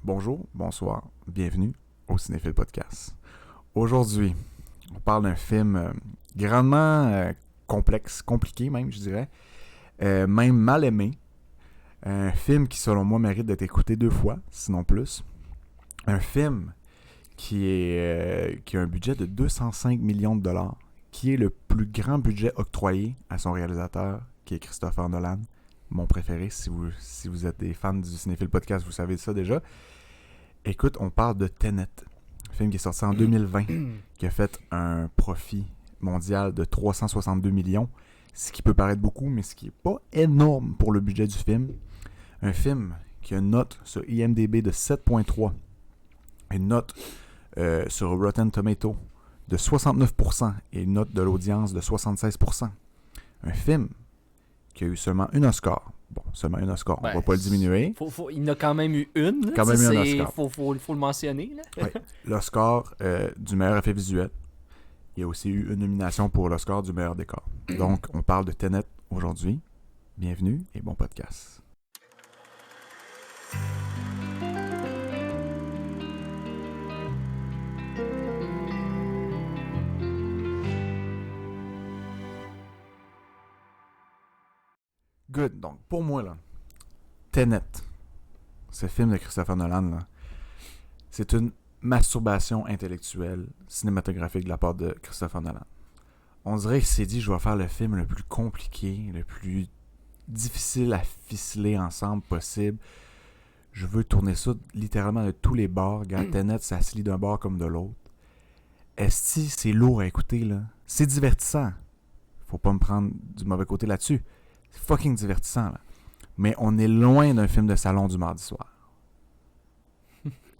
Bonjour, bonsoir, bienvenue au Cinéphile Podcast. Aujourd'hui, on parle d'un film grandement complexe, compliqué même, je dirais, même mal aimé. Un film qui, selon moi, mérite d'être écouté 2 fois, sinon plus. Un film qui a un budget de 205 millions de dollars, qui est le plus grand budget octroyé à son réalisateur, qui est Christopher Nolan, mon préféré. Si vous êtes des fans du Cinéphile Podcast, vous savez ça déjà. Écoute, on parle de Tenet, un film qui est sorti en 2020, qui a fait un profit mondial de 362 millions, ce qui peut paraître beaucoup, mais ce qui n'est pas énorme pour le budget du film. Un film qui a une note sur IMDb de 7.3, une note sur Rotten Tomatoes de 69% et une note de l'audience de 76%. Un film qui a eu seulement un Oscar. Bon, seulement un Oscar, on va pas le diminuer. Il en a quand même eu une. Là, quand même eu un Oscar. Faut le mentionner. Là. Oui, l'Oscar du meilleur effet visuel. Il y a aussi eu une nomination pour l'Oscar du meilleur décor. Donc, on parle de Tenet aujourd'hui. Bienvenue et bon podcast. Good. Donc, pour moi, là, Tenet, ce film de Christopher Nolan, là, c'est une masturbation intellectuelle cinématographique de la part de Christopher Nolan. On dirait qu'il s'est dit, je vais faire le film le plus compliqué, le plus difficile à ficeler ensemble possible. Je veux tourner ça littéralement de tous les bords. Regarde, Tenet, ça se lit d'un bord comme de l'autre. Esti, c'est lourd à écouter, là. C'est divertissant. Faut pas me prendre du mauvais côté là-dessus. C'est fucking divertissant, là. Mais on est loin d'un film de salon du mardi soir.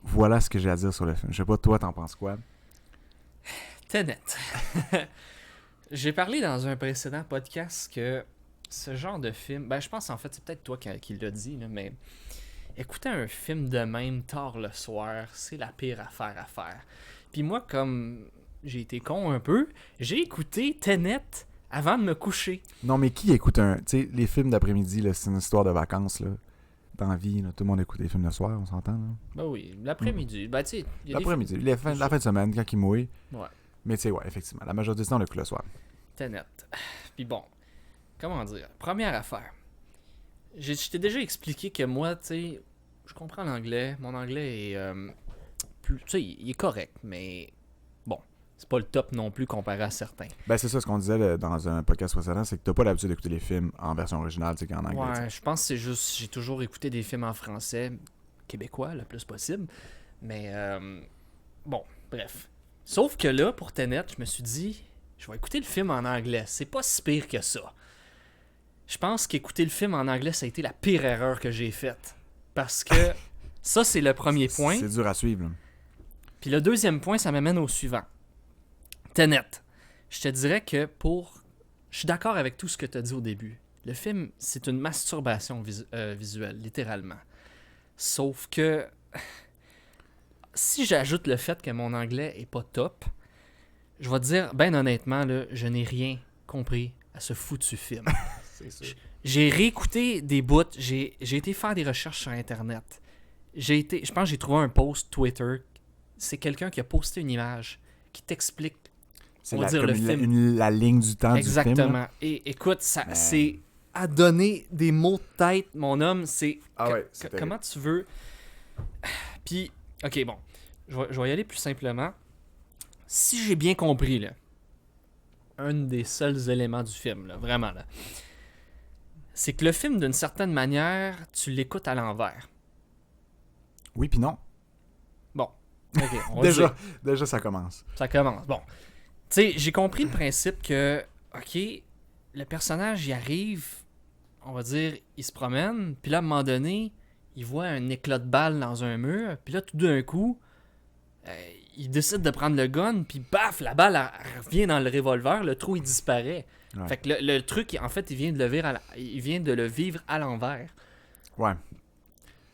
Voilà ce que j'ai à dire sur le film. Je sais pas, toi, t'en penses quoi? Tenet. J'ai parlé dans un précédent podcast que ce genre de film... Ben, je pense en fait, c'est peut-être toi qui l'as dit, là, mais écouter un film de même tard le soir, c'est la pire affaire à faire. Puis moi, comme j'ai été con un peu, j'ai écouté Tenet avant de me coucher. Non, mais qui écoute un... Tu sais, les films d'après-midi, là, c'est une histoire de vacances, là. Dans la vie, là. Tout le monde écoute les films le soir, on s'entend, là. Ben oui, l'après-midi. Ben tu sais, il y a l'après-midi, des films... la fin de semaine, quand il mouille. Ouais. Mais tu sais, ouais, effectivement, la majorité du temps, on l'écoute le soir. Tenet. Puis bon, comment dire? Première affaire. Je t'ai déjà expliqué que moi, tu sais, je comprends l'anglais. Mon anglais est plus... Tu sais, il est correct, mais bon, c'est pas le top non plus comparé à certains. Ben, c'est ça ce qu'on disait là, dans un podcast précédent, c'est que t'as pas l'habitude d'écouter les films en version originale, tu sais, qu'en anglais. Ouais, je pense que c'est juste... J'ai toujours écouté des films en français, québécois, le plus possible. Mais, bon, bref. Sauf que là, pour Tenet, je me suis dit... Je vais écouter le film en anglais. C'est pas si pire que ça. Je pense qu'écouter le film en anglais, ça a été la pire erreur que j'ai faite. Parce que ça, c'est le premier point. C'est dur à suivre, là. Puis le deuxième point, ça m'amène au suivant. Tenet. Je te dirais que je suis d'accord avec tout ce que tu as dit au début. Le film, c'est une masturbation visuelle, littéralement. Sauf que si j'ajoute le fait que mon anglais est pas top, je vais te dire, ben honnêtement, là, je n'ai rien compris à ce foutu film. C'est sûr. J'ai réécouté des bouts, j'ai été faire des recherches sur Internet. Je pense que j'ai trouvé un post Twitter. C'est quelqu'un qui a posté une image qui t'explique, C'est on va dire, le film. la ligne du temps Exactement. du film. Là. Et écoute, c'est à donner des mots de tête, mon homme. C'est, comment tu veux... Puis, ok, bon. Je vais y aller plus simplement. Si j'ai bien compris, là, un des seuls éléments du film, là, vraiment, là, c'est que le film, d'une certaine manière, tu l'écoutes à l'envers. Oui, puis non. Bon. OK, on va déjà, ça commence. Ça commence. Bon. Tu sais, j'ai compris le principe que, OK, le personnage, il arrive, on va dire, il se promène, puis là, à un moment donné, il voit un éclat de balle dans un mur, puis là, tout d'un coup, il décide de prendre le gun, puis baf, la balle elle revient dans le revolver, le trou il disparaît. Ouais. Fait que le truc, en fait, il vient de le vivre à l'envers. Ouais.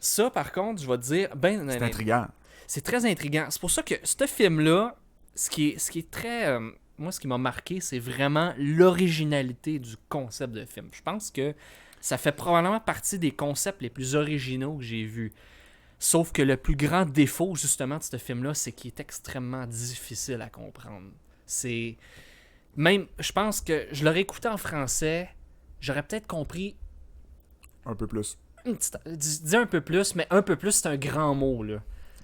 Ça, par contre, je vais te dire, C'est intriguant. C'est très intriguant. C'est pour ça que ce film-là, ce qui est très... moi, ce qui m'a marqué, c'est vraiment l'originalité du concept de film. Je pense que ça fait probablement partie des concepts les plus originaux que j'ai vus. Sauf que le plus grand défaut, justement, de ce film-là, c'est qu'il est extrêmement difficile à comprendre. C'est... Même, je pense que je l'aurais écouté en français, j'aurais peut-être compris... Un peu plus. Dis un peu plus, mais un peu plus, c'est un grand mot, là.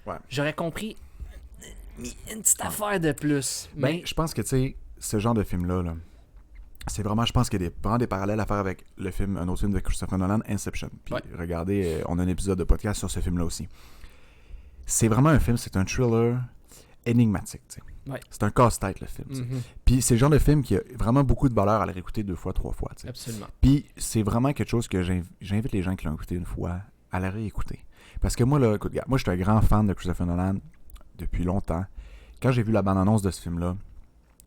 Ouais. J'aurais compris une petite affaire de plus. Ben, Mais je pense que, tu sais, ce genre de film-là, là, c'est vraiment, je pense qu'il y a vraiment des parallèles à faire avec un autre film de Christopher Nolan, Inception. Puis regardez, on a un épisode de podcast sur ce film-là aussi. C'est vraiment un film, c'est un thriller énigmatique, tu sais. Ouais. C'est un casse-tête, le film. Puis c'est le genre de film qui a vraiment beaucoup de valeur à le réécouter 2 fois, 3 fois, tu sais. absolument. Puis c'est vraiment quelque chose que j'invite les gens qui l'ont écouté une fois à la réécouter. Parce que moi, là, écoute, moi, je suis un grand fan de Christopher Nolan depuis longtemps. Quand j'ai vu la bande-annonce de ce film-là,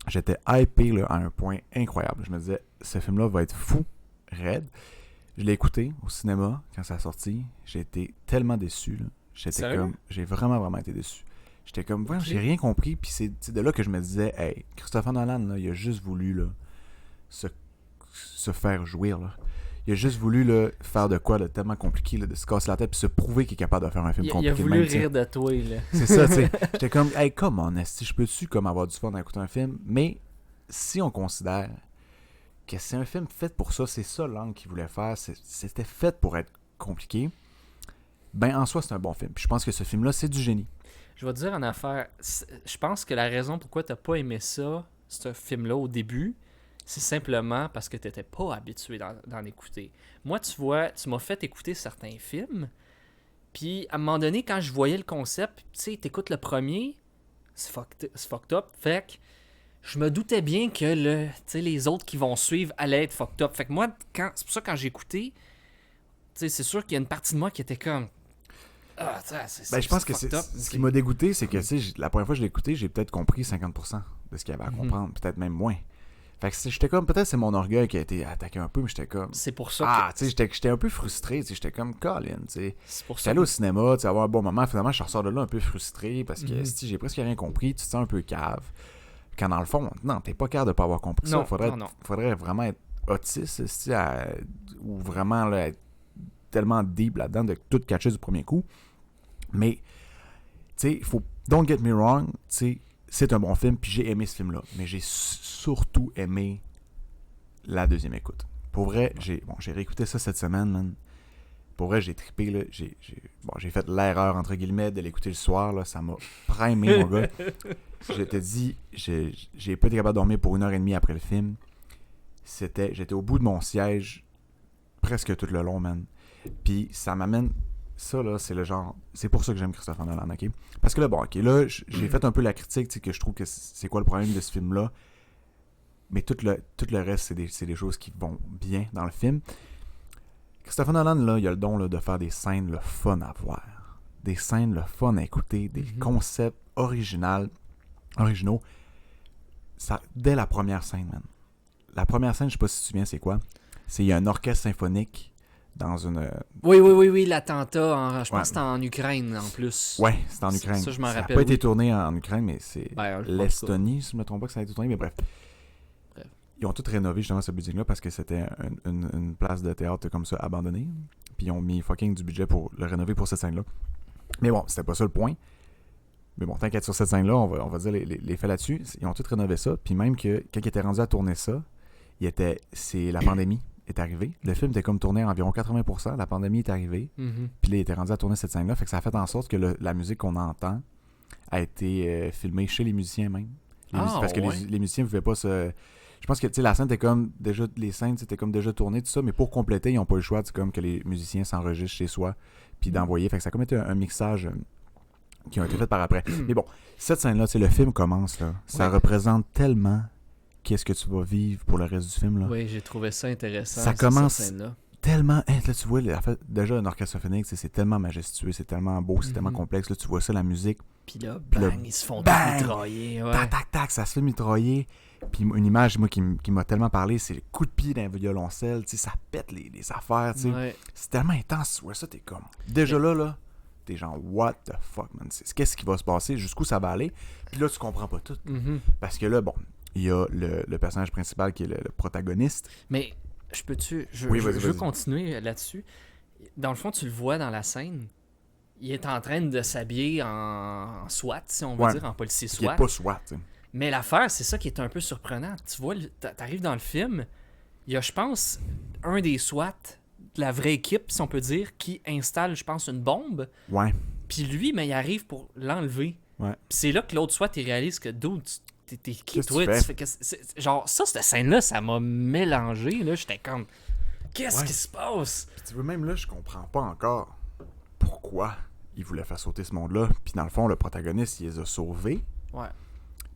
j'étais hypé là, à un point incroyable. Je me disais, ce film-là va être fou, raide. Je l'ai écouté au cinéma quand ça a sorti. J'ai été tellement déçu. Là. J'ai vraiment été déçu. J'étais comme, ouais, j'ai rien compris. Puis c'est de là que je me disais, hey, Christopher Nolan, là, il a juste voulu là, se faire jouir. Là. Il a juste voulu là, faire de quoi de tellement compliqué, là, de se casser la tête puis se prouver qu'il est capable de faire un film compliqué. Il a voulu même, rire de toi, là. C'est ça, tu sais. J'étais comme, hey, come on, esti, je peux-tu comme avoir du fun à écouter un film? Mais si on considère que c'est un film fait pour ça, c'est ça l'angle qu'il voulait faire, c'était fait pour être compliqué, ben en soi, c'est un bon film. Puis je pense que ce film-là, c'est du génie. Je vais te dire en affaire, je pense que la raison pourquoi t'as pas aimé ça, ce film-là, au début, c'est simplement parce que t'étais pas habitué d'en écouter. Moi, tu vois, tu m'as fait écouter certains films, puis à un moment donné, quand je voyais le concept, tu sais, t'écoutes le premier, c'est fucked up, fait que je me doutais bien que les autres qui vont suivre allaient être fucked up. Fait que moi, c'est pour ça que quand j'ai écouté, c'est sûr qu'il y a une partie de moi qui était comme... Ah, je pense que ce qui m'a dégoûté, c'est que la première fois que je l'ai écouté, j'ai peut-être compris 50% de ce qu'il y avait à comprendre, peut-être même moins. Fait que j'étais comme, peut-être c'est mon orgueil qui a été attaqué un peu, mais j'étais comme... C'est pour ça que... tu sais, j'étais un peu frustré, tu sais, j'étais comme Colin, tu sais. C'est pour ça j'étais allé au cinéma, tu sais, avoir un bon moment, finalement, je ressors de là un peu frustré, parce que si j'ai presque rien compris, tu te sens un peu cave. Quand dans le fond, non, t'es pas capable de pas avoir compris ça. Faudrait vraiment être autiste, ou vraiment là, être tellement deep là-dedans de tout catcher du premier coup. Mais, tu sais, don't get me wrong, tu sais, c'est un bon film, puis j'ai aimé ce film-là. Mais j'ai surtout aimé la deuxième écoute. Pour vrai, j'ai réécouté ça cette semaine, man. Pour vrai, j'ai trippé, là. J'ai fait l'erreur, entre guillemets, de l'écouter le soir, là. Ça m'a primé, mon gars. Je te dis, j'ai pas été capable de dormir pour 1h30 après le film. J'étais au bout de mon siège presque tout le long, man. Puis ça m'amène... Ça, là, c'est le genre... C'est pour ça que j'aime Christopher Nolan, OK? Parce que là, bon, OK, là, j'ai fait un peu la critique, tu sais, que je trouve que c'est quoi le problème de ce film-là. Mais tout le reste, c'est des choses qui vont bien dans le film. Christopher Nolan, là, il a le don là, de faire des scènes le fun à voir. Des scènes le fun à écouter. Des concepts originaux. Ça, dès la première scène, man. La première scène, je sais pas si tu te souviens, c'est quoi? Il y a un orchestre symphonique dans une... Oui, l'attentat, je pense que c'était en Ukraine, en plus. Ouais, c'était en Ukraine. Ça, je m'en rappelle. Ça n'a pas été tourné en Ukraine, mais c'est l'Estonie, si je ne me trompe pas, que ça a été tourné, mais bref. Ils ont tout rénové, justement, ce building-là, parce que c'était une place de théâtre comme ça, abandonnée. Puis ils ont mis fucking du budget pour le rénover pour cette scène-là. Mais bon, c'était pas ça le point. Mais bon, t'inquiète sur cette scène-là, on va dire les faits là-dessus. Ils ont tout rénové ça, puis même que quand ils étaient rendus à tourner ça, c'est la pandémie est arrivée. Le film était comme tourné à environ 80%, la pandémie est arrivée, puis là, il était rendu à tourner cette scène-là, fait que ça a fait en sorte que la musique qu'on entend a été filmée chez les musiciens même. Parce que les musiciens ne pouvaient pas se... Je pense que la scène était comme déjà... Les scènes étaient comme déjà tournées, tout ça, mais pour compléter, ils n'ont pas eu le choix, c'est comme que les musiciens s'enregistrent chez soi, puis d'envoyer. Fait que ça a comme été un mixage qui a été fait par après. Mais bon, cette scène-là, le film commence, là. Ça représente tellement qu'est-ce que tu vas vivre pour le reste du film, là. Oui, j'ai trouvé ça intéressant. Ça commence tellement... là, tu vois, déjà, un orchestre symphonique, c'est tellement majestueux, c'est tellement beau, c'est tellement complexe. Là, tu vois ça, la musique. Puis là, bang, ils se font tout mitrailler. Ouais. Tac, tac, tac, ça se fait mitrailler. Puis une image, moi, qui m'a tellement parlé, c'est le coup de pied d'un violoncelle, tu sais, ça pète les affaires, tu sais. Ouais. C'est tellement intense, tu vois ça, t'es comme... Déjà là, t'es genre, what the fuck, man? Qu'est-ce qui va se passer? Jusqu'où ça va aller? Puis là, tu comprends pas tout. Parce que là, bon, il y a le personnage principal qui est le protagoniste. Mais, je veux continuer là-dessus. Dans le fond, tu le vois dans la scène, il est en train de s'habiller en SWAT, si on veut Ouais. dire, en policier Qui SWAT. est pas SWAT, tu sais. Mais l'affaire, c'est ça qui est un peu surprenant. Tu vois, t'arrives dans le film, il y a, je pense, un des SWAT, de la vraie équipe, si on peut dire, qui installe, je pense, une bombe. Ouais. Puis lui, mais il arrive pour l'enlever. Ouais. Puis c'est là que l'autre SWAT, il réalise que, dude, t'es qui, Qu'est-ce que toi? tu fais? Tu fais genre, ça, cette scène-là, ça m'a mélangé. Là, j'étais comme, qu'est-ce Ouais. qui se passe? Puis tu vois, même là, je comprends pas encore pourquoi il voulait faire sauter ce monde-là. Puis dans le fond, le protagoniste, il les a sauvés. Ouais.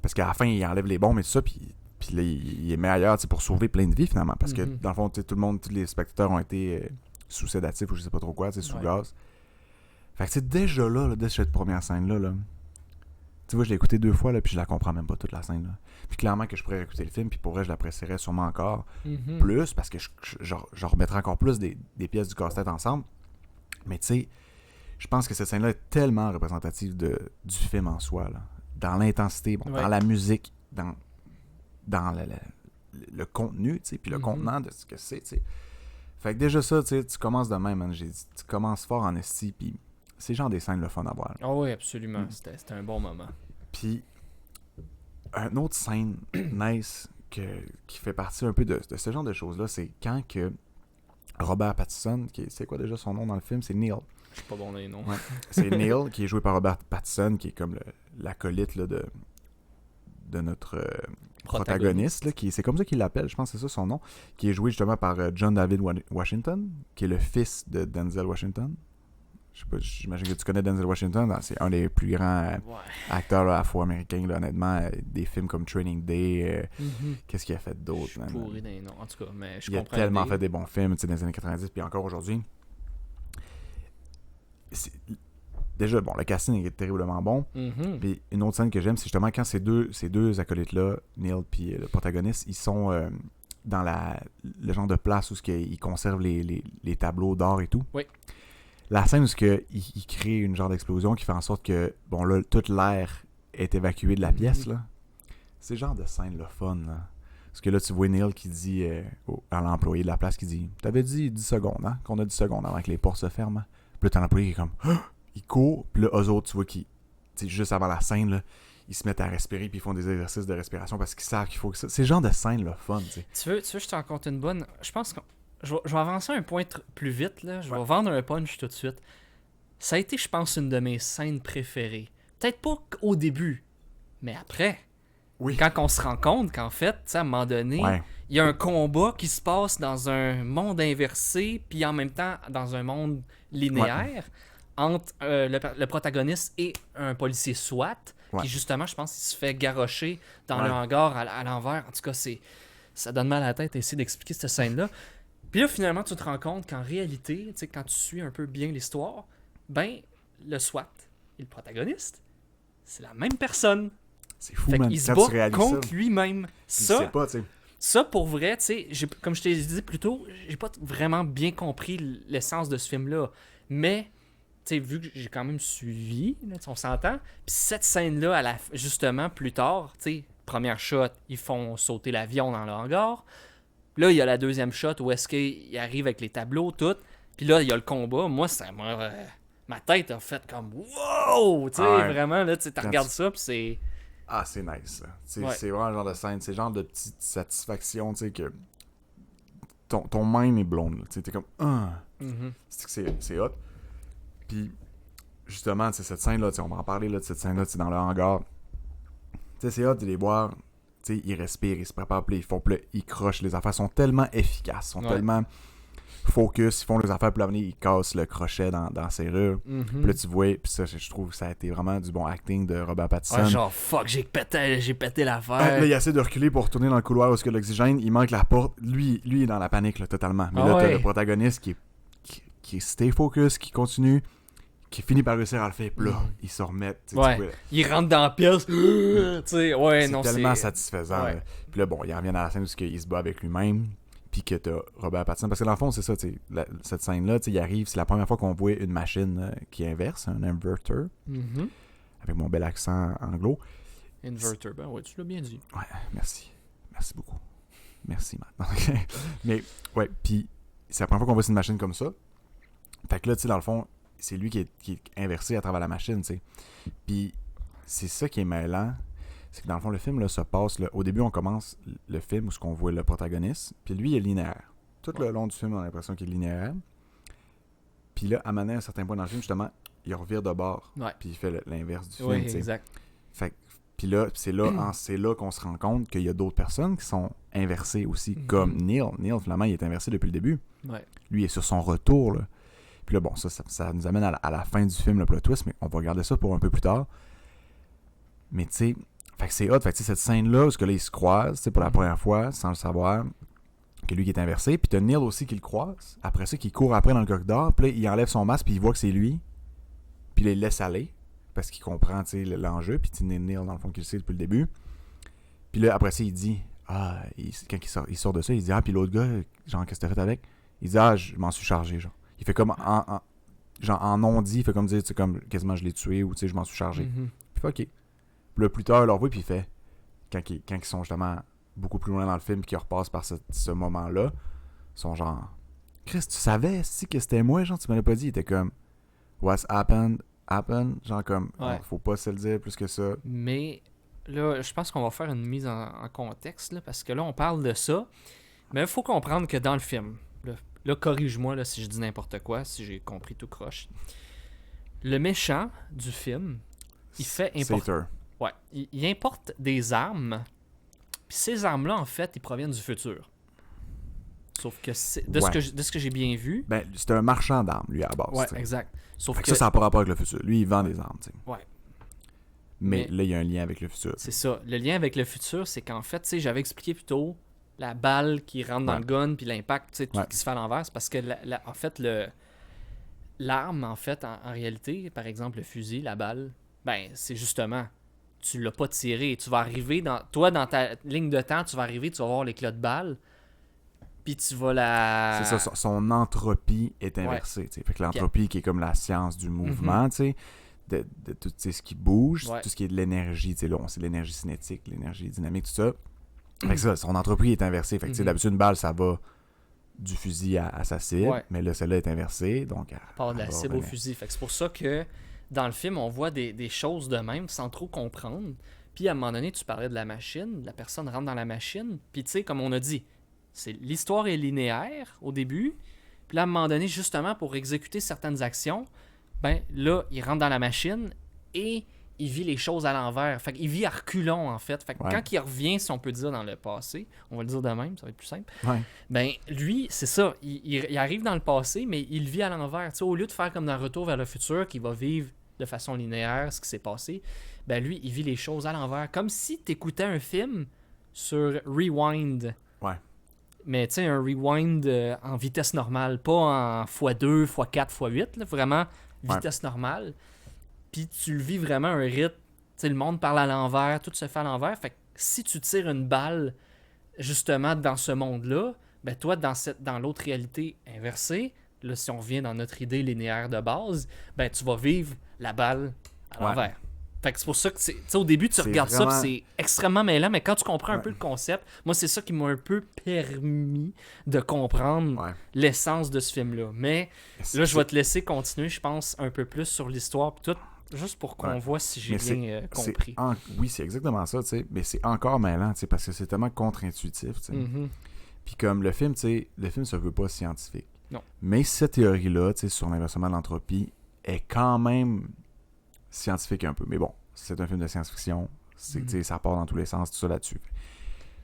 Parce qu'à la fin, il enlève les bombes et tout ça, puis là, il les met ailleurs, tu sais, pour sauver plein de vies, finalement. Parce que, dans le fond, tu sais, tout le monde, tous les spectateurs ont été sous sédatifs ou je sais pas trop quoi, tu sais, sous gaz. Fait que, tu sais, déjà là, dès cette première scène-là, là, tu vois, je l'ai écouté 2 fois, là, puis je la comprends même pas, toute la scène, là. Puis clairement que je pourrais écouter le film, puis pour vrai, je l'apprécierais sûrement encore plus, parce que je remettrais encore plus des pièces du casse-tête ensemble. Mais tu sais, je pense que cette scène-là est tellement représentative du film en soi, là. Dans l'intensité, dans la musique, dans le contenu, tu sais, puis le contenant de ce que c'est, tu sais. Fait que déjà ça, tu sais, tu commences de même, man. J'ai dit, tu commences fort en esti, puis c'est genre des scènes le fun à voir. Ah oui, absolument. C'était un bon moment. Puis, une autre scène nice qui fait partie un peu de ce genre de choses-là, c'est quand que Robert Pattinson, c'est quoi déjà son nom dans le film? C'est Neil. Je suis pas bon dans les noms. Ouais. C'est Neil, qui est joué par Robert Pattinson, qui est comme l'acolyte là, de notre protagoniste. Là, c'est comme ça qu'il l'appelle, je pense que c'est ça son nom, qui est joué justement par John David Washington, qui est le fils de Denzel Washington. Je sais pas, j'imagine que tu connais Denzel Washington. C'est un des plus grands acteurs là, afro-américains, là, honnêtement. Des films comme Training Day. Qu'est-ce qu'il a fait d'autre? Je suis pourri dans les noms. En tout cas, mais je Il a comprends. tellement fait des bons films dans les années 90, puis encore aujourd'hui. Déjà, bon, le casting est terriblement bon. Puis une autre scène que j'aime, c'est justement quand ces deux acolytes-là, Neil puis le protagoniste, ils sont dans le genre de place où ils conservent les tableaux d'art et tout. Oui. La scène où ils créent une genre d'explosion qui fait en sorte que, bon, là, toute l'air est évacué de la pièce, là. C'est le genre de scène, le fun, là. Parce que là, tu vois Neil qui dit à l'employé de la place, qui dit « T'avais dit 10 secondes, hein? Qu'on a 10 secondes avant que les portes se ferment. » Puis là, t'as l'employé qui est comme « Il court. » Puis là, eux autres, tu vois, juste avant la scène, là, ils se mettent à respirer puis ils font des exercices de respiration parce qu'ils savent qu'il faut que ça... C'est le genre de scène, le fun, tu sais. Tu veux, je t'en compte une bonne... Je pense que je vais avancer un point plus vite, là. Je vais vendre un punch tout de suite. Ça a été, je pense, une de mes scènes préférées. Peut-être pas au début, mais après. Oui. Quand on se rend compte qu'en fait, à un moment donné, il y a un combat qui se passe dans un monde inversé, puis en même temps dans un monde linéaire, entre le protagoniste et un policier SWAT, qui justement, je pense, il se fait garrocher dans le hangar à l'envers. En tout cas, ça donne mal à la tête d'essayer d'expliquer cette scène-là. Puis là, finalement, tu te rends compte qu'en réalité, quand tu suis un peu bien l'histoire, ben, le SWAT et le protagoniste, c'est la même personne. C'est fou, fait man. qu'il se bat contre lui-même. Ça, pour vrai, tu sais, comme je t'ai dit plus tôt, j'ai pas vraiment bien compris l'essence de ce film-là. Mais, tu sais, vu que j'ai quand même suivi, là, on s'entend. Puis cette scène-là, justement, plus tard, tu sais, première shot, ils font sauter l'avion dans le hangar. Là, il y a la deuxième shot où est-ce qu'il arrive avec les tableaux, tout. Puis là, il y a le combat. Moi, ma tête a fait comme wow! Tu sais, vraiment, là, tu regardes ça, puis c'est... Ah, c'est nice, ça. C'est vraiment le genre de scène. C'est le genre de petite satisfaction, tu sais, que ton mind est blown, là. Tu sais, t'es comme c'est hot. Puis, justement, cette scène-là, on va en parler, là, de cette scène-là, dans le hangar. Tu sais, c'est hot de les voir. Tu sais, ils respirent, ils se préparent, puis ils crochent. Les affaires sont tellement efficaces, sont tellement focus, ils font les affaires, puis là, ils cassent le crochet dans la serrure. Puis là, tu vois, puis ça, je trouve que ça a été vraiment du bon acting de Robert Pattinson. Genre, fuck, j'ai pété l'affaire. Là, il essaie de reculer pour retourner dans le couloir où il y a l'oxygène, il manque la porte. Lui, il est dans la panique, là, totalement. Mais là, t'as le protagoniste qui est stay focus, qui continue, qui finit par réussir à le faire, puis là, il se remet. Il rentre dans la pièce. C'est tellement satisfaisant. Puis là, bon, il revient à la scène où il se bat avec lui-même, puis que t'as Robert Pattinson. Parce que dans le fond, c'est ça, cette scène-là, il arrive, c'est la première fois qu'on voit une machine qui inverse, un inverter, avec mon bel accent anglo. Inverter, ben ouais, tu l'as bien dit. Ouais, merci. Merci beaucoup. Merci, maintenant. Mais, ouais, puis c'est la première fois qu'on voit une machine comme ça. Fait que là, tu sais, dans le fond, c'est lui qui est inversé à travers la machine, tu sais. Puis c'est ça qui est mêlant, c'est que dans le fond, le film là, se passe, là, au début, on commence le film où on voit le protagoniste, puis lui, il est linéaire. Tout le long du film, on a l'impression qu'il est linéaire. Puis là, à un certain point dans le film, justement, il revire de bord, puis il fait l'inverse du film, oui, tu sais. exact. Fait puis là, c'est là qu'on se rend compte qu'il y a d'autres personnes qui sont inversées aussi, comme Neil. Neil, finalement, il est inversé depuis le début. Ouais. Lui, il est sur son retour, là. Puis là, bon, ça nous amène à la fin du film, le plot twist, mais on va regarder ça pour un peu plus tard. Mais tu sais, fait que c'est hot. Fait que cette scène-là, parce que là, ils se croisent, pour la première fois, sans le savoir, que lui qui est inversé. Puis t'as Neil aussi qui le croise. Après ça, qui court après dans le corridor. Puis là, il enlève son masque, puis il voit que c'est lui. Puis là, il laisse aller. Parce qu'il comprend l'enjeu, puis tu Neil, dans le fond, qu'il le sait depuis le début. Puis là, après ça, il dit, quand il sort de ça, il dit, puis l'autre gars, genre, qu'est-ce que t'as fait avec? Il dit, je m'en suis chargé, genre. Il fait comme, en non-dit, il fait comme dire, comme, quasiment, je l'ai tué, ou, je m'en suis chargé. Puis il fait, OK. Puis là, plus tard, il leur voit, puis il fait, quand ils sont justement beaucoup plus loin dans le film, puis qu'ils repassent par ce moment-là, ils sont genre, Chris, tu savais, que c'était moi, genre, tu m'avais pas dit. Il était comme, what's happened, genre comme, faut pas se le dire plus que ça. Mais là, je pense qu'on va faire une mise en contexte, là, parce que là, on parle de ça, mais il faut comprendre que dans le film, là corrige-moi là, si je dis n'importe quoi, si j'ai compris tout croche, le méchant du film, il fait importer... Ouais, il importe des armes, puis ces armes-là, en fait, ils proviennent du futur. Sauf que de ce que j'ai bien vu... Ben, c'est un marchand d'armes, lui, à la base. Ouais, t'sais. exact. Sauf que ça n'a pas rapport avec le futur. Lui, il vend des armes, tu sais. Ouais. Mais là, il y a un lien avec le futur. C'est ça. Le lien avec le futur, c'est qu'en fait, tu sais, j'avais expliqué plus tôt, la balle qui rentre dans le gun, puis l'impact, tu sais, tout qui se fait à l'envers, c'est parce que, en fait, l'arme, en fait, en réalité, par exemple, le fusil, la balle, ben, c'est justement... Tu l'as pas tiré. Tu vas arriver dans ta ligne de temps, tu vas voir l'éclat de balle, puis tu vas la... C'est ça, son entropie est inversée. Ouais. Fait que l'entropie qui est comme la science du mouvement, tu sais, de tout ce qui bouge, tout ce qui est de l'énergie, tu sais, là, c'est l'énergie cinétique, l'énergie dynamique, tout ça. Fait que ça, son entropie est inversée. Fait que, tu sais, d'habitude, une balle, ça va du fusil à sa cible, mais là, celle-là est inversée, donc... Part de la cible au fusil. Fait que c'est pour ça que dans le film, on voit des choses de même sans trop comprendre. Puis à un moment donné, tu parlais de la machine, la personne rentre dans la machine, puis tu sais, comme on a dit, l'histoire est linéaire au début, puis là, à un moment donné, justement, pour exécuter certaines actions, ben là, il rentre dans la machine et il vit les choses à l'envers. Fait qu'il vit à reculons, en fait. Fait que quand il revient, si on peut dire, dans le passé, on va le dire de même, ça va être plus simple, ben lui, c'est ça, il arrive dans le passé, mais il vit à l'envers. Tu sais, au lieu de faire comme dans Retour vers le futur, qu'il va vivre de façon linéaire ce qui s'est passé, ben lui, il vit les choses à l'envers. Comme si tu écoutais un film sur Rewind. Ouais. Mais tu sais, un Rewind en vitesse normale, pas en x2, x4, x8, là, vraiment vitesse normale. Puis tu le vis vraiment un rythme. Tu sais, le monde parle à l'envers, tout se fait à l'envers. Fait que si tu tires une balle, justement, dans ce monde-là, ben toi, dans l'autre réalité inversée, là, si on revient dans notre idée linéaire de base, ben tu vas vivre la balle à l'envers. Fait que c'est pour ça que, au début, tu regardes vraiment... ça, puis c'est extrêmement mêlant, mais quand tu comprends un peu le concept, moi, c'est ça qui m'a un peu permis de comprendre l'essence de ce film-là. Mais là, je vais te laisser continuer, je pense, un peu plus sur l'histoire, puis tout, juste pour qu'on voit si j'ai bien compris. Oui, c'est exactement ça, tu sais, mais c'est encore mêlant, tu sais, parce que c'est tellement contre-intuitif, tu sais. Puis comme le film, tu sais, le film se veut pas scientifique. Non. Mais cette théorie-là, tu sais, sur l'inversement de l'entropie, est quand même scientifique un peu. Mais bon, c'est un film de science-fiction. Ça part dans tous les sens, tout ça là-dessus.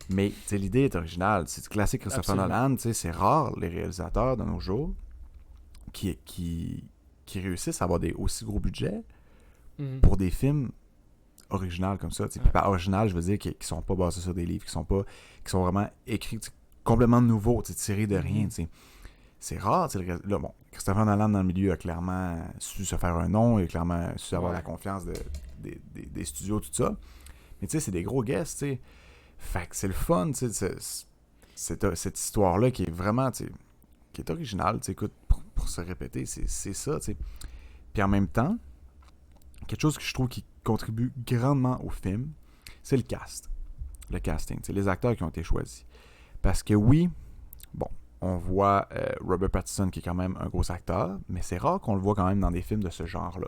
Mais l'idée est originale. C'est classique Christopher Nolan. C'est rare, les réalisateurs de nos jours, qui réussissent à avoir des aussi gros budgets pour des films originaux comme ça. Puis par original, je veux dire qui sont pas basés sur des livres, qui sont vraiment écrits complètement nouveaux, tirés de rien. C'est rare. Là, bon, Christopher Nolan dans le milieu a clairement su se faire un nom, il a clairement su avoir la confiance des studios, tout ça. Mais tu sais, c'est des gros guests, tu sais. Fait que c'est le fun, tu sais, cette histoire-là qui est vraiment, tu sais, qui est originale, tu sais, écoute, pour se répéter, c'est ça, tu sais. Puis en même temps, quelque chose que je trouve qui contribue grandement au film, c'est le casting, tu sais, les acteurs qui ont été choisis. Parce que oui, bon, on voit Robert Pattinson qui est quand même un gros acteur, mais c'est rare qu'on le voit quand même dans des films de ce genre-là.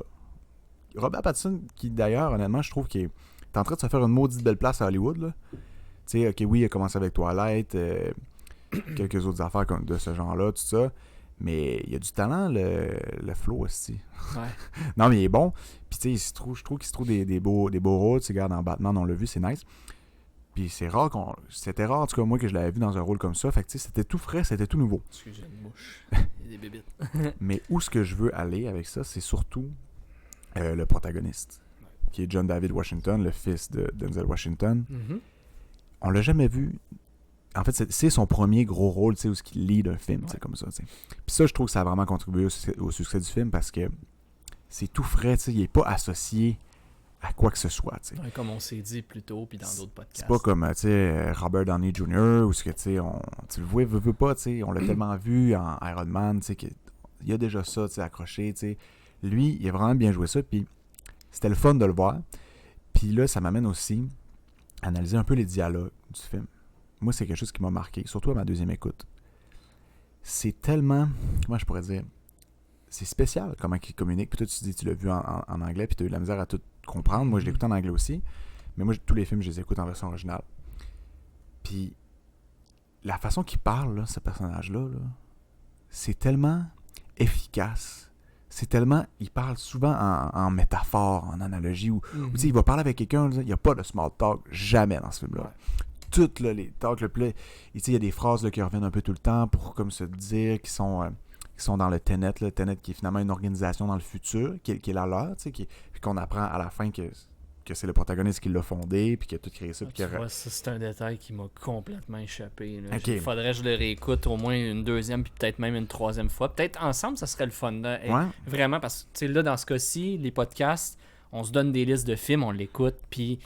Robert Pattinson, qui d'ailleurs, honnêtement, je trouve qu'il est en train de se faire une maudite belle place à Hollywood. Là. Tu sais, ok, oui, il a commencé avec Twilight, quelques autres affaires comme de ce genre-là, tout ça. Mais il y a du talent, le flow aussi. Ouais. Non, mais il est bon. Puis tu sais, je trouve qu'il se trouve des beaux rôles. Tu sais, regarde, dans Batman, on l'a vu, c'est nice. Puis c'était rare, en tout cas, moi, que je l'avais vu dans un rôle comme ça. Fait que tu sais, c'était tout frais, c'était tout nouveau. Excusez une mouche. Il y a des bébites. Mais où ce que je veux aller avec ça, c'est surtout le protagoniste, qui est John David Washington, le fils de Denzel Washington. Mm-hmm. On l'a jamais vu. En fait, c'est son premier gros rôle, tu sais, où il lead un film, tu sais, comme ça, tu sais. Puis ça, je trouve que ça a vraiment contribué au succès du film parce que c'est tout frais, tu sais, il est pas associé à quoi que ce soit, tu sais. Ouais, comme on s'est dit plus tôt, puis dans d'autres podcasts. C'est pas comme, tu sais, Robert Downey Jr., où ce que, tu sais, tu le vois, veut pas, tu sais, on l'a tellement vu en Iron Man, tu sais, qu'il y a déjà ça, tu sais, accroché, tu sais. Lui, il a vraiment bien joué ça, puis c'était le fun de le voir. Puis là, ça m'amène aussi à analyser un peu les dialogues du film. Moi, c'est quelque chose qui m'a marqué, surtout à ma deuxième écoute. C'est tellement, comment je pourrais dire, c'est spécial comment il communique. Puis toi, tu dis, tu l'as vu en anglais, puis tu as eu de la misère à tout comprendre. Moi, je l'écoute en anglais aussi. Mais moi, tous les films, je les écoute en version originale. Puis la façon qu'il parle, là, ce personnage-là, là, c'est tellement efficace. C'est tellement... Il parle souvent en métaphore, en analogie, ou tu sais, il va parler avec quelqu'un, il n'y a pas de small talk, jamais dans ce film-là. Ouais. Toutes là, les talks, il y a des phrases là, qui reviennent un peu tout le temps pour comme se dire qui sont dans le Tenet, le Tenet qui est finalement une organisation dans le futur, qui est la leur, puis qu'on apprend à la fin que c'est le protagoniste qui l'a fondé, puis qui a tout créé ça. Tu vois, ça, c'est un détail qui m'a complètement échappé. Là. Okay. Il faudrait que je le réécoute au moins une deuxième, puis peut-être même une troisième fois. Peut-être ensemble, ça serait le fun. Là. Ouais. Vraiment, parce que là, dans ce cas-ci, les podcasts, on se donne des listes de films, on l'écoute, puis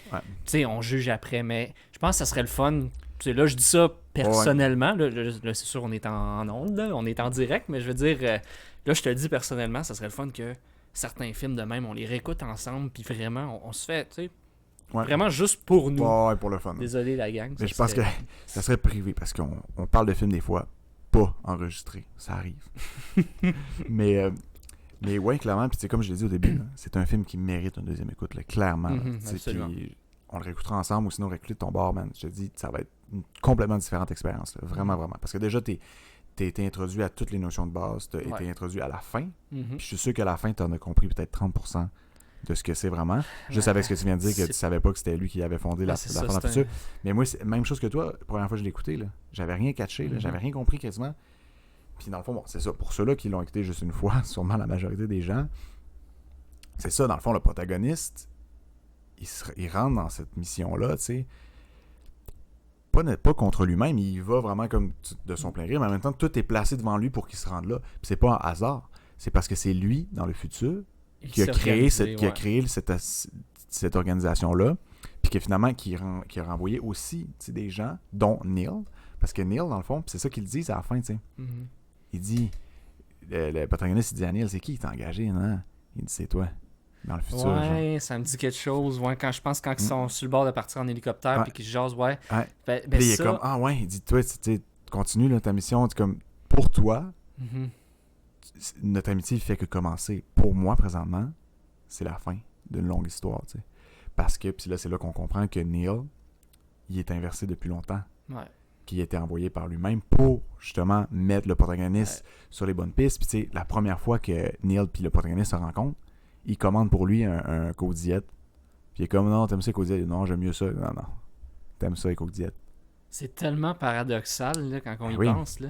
on juge après. Mais je pense que ça serait le fun. T'sais, là, je dis ça personnellement. Ouais. Là, c'est sûr, on est en onde, là, on est en direct, mais je veux dire, là, je te le dis personnellement, ça serait le fun que certains films de même, on les réécoute ensemble, puis vraiment, on se fait, tu sais, vraiment juste pour nous. Ouais, pour le fun. Désolé, la gang. Mais je pense que ça serait privé, parce qu'on parle de films des fois pas enregistrés. Ça arrive. Mais ouais, clairement, puis comme je l'ai dit au début, là, c'est un film qui mérite une deuxième écoute, là, clairement. Absolument. Puis on le réécoutera ensemble ou sinon réécouter de ton bord, man. Je te dis, ça va être une complètement différente expérience. Là. Vraiment, vraiment. Parce que déjà, t'es été introduit à toutes les notions de base. T'as été introduit à la fin. Puis je suis sûr qu'à la fin, t'en as compris peut-être 30% de ce que c'est vraiment. Juste avec ce que tu viens de dire, que tu savais pas que c'était lui qui avait fondé la fin dans le futur. Mais moi, c'est même chose que toi. La première fois que je l'ai écouté, là, j'avais rien catché. Là, j'avais rien compris quasiment. Puis dans le fond, bon, c'est ça. Pour ceux-là qui l'ont écouté juste une fois, sûrement la majorité des gens, c'est ça, dans le fond, le protagoniste, il rentre dans cette mission-là, tu sais, pas contre lui-même, il va vraiment comme de son plein gré, mais en même temps, tout est placé devant lui pour qu'il se rende là. Puis c'est pas un hasard, c'est parce que c'est lui, dans le futur, qui a créé cette organisation-là, puis que finalement, qui a renvoyé aussi des gens, dont Neil, parce que Neil, dans le fond, c'est ça qu'il dit à la fin, tu sais. Il dit, le protagoniste, il dit à Neil, c'est qui t'a engagé, non? Il dit, c'est toi. Dans le futur. Ouais, genre. ça me dit quelque chose. Ouais, quand ils sont sur le bord de partir en hélicoptère puis qu'ils jasent, ouais. Ben il est comme, ah ouais, il dit, toi, tu continue là, ta mission. Comme, pour toi, notre amitié fait que commencer. Pour moi, présentement, c'est la fin d'une longue histoire, tu sais. Parce que, puis là, c'est là qu'on comprend que Neil, il est inversé depuis longtemps. Ouais. Qui a été envoyé par lui-même pour, justement, mettre le protagoniste sur les bonnes pistes. Puis, tu sais, la première fois que Neil puis le protagoniste se rencontrent, il commande pour lui un Coke Diet. Puis il est comme, non, t'aimes ça les Coke Diet? Non, j'aime mieux ça. Non, t'aimes ça les Coke Diet. C'est tellement paradoxal là, quand on y pense. Là.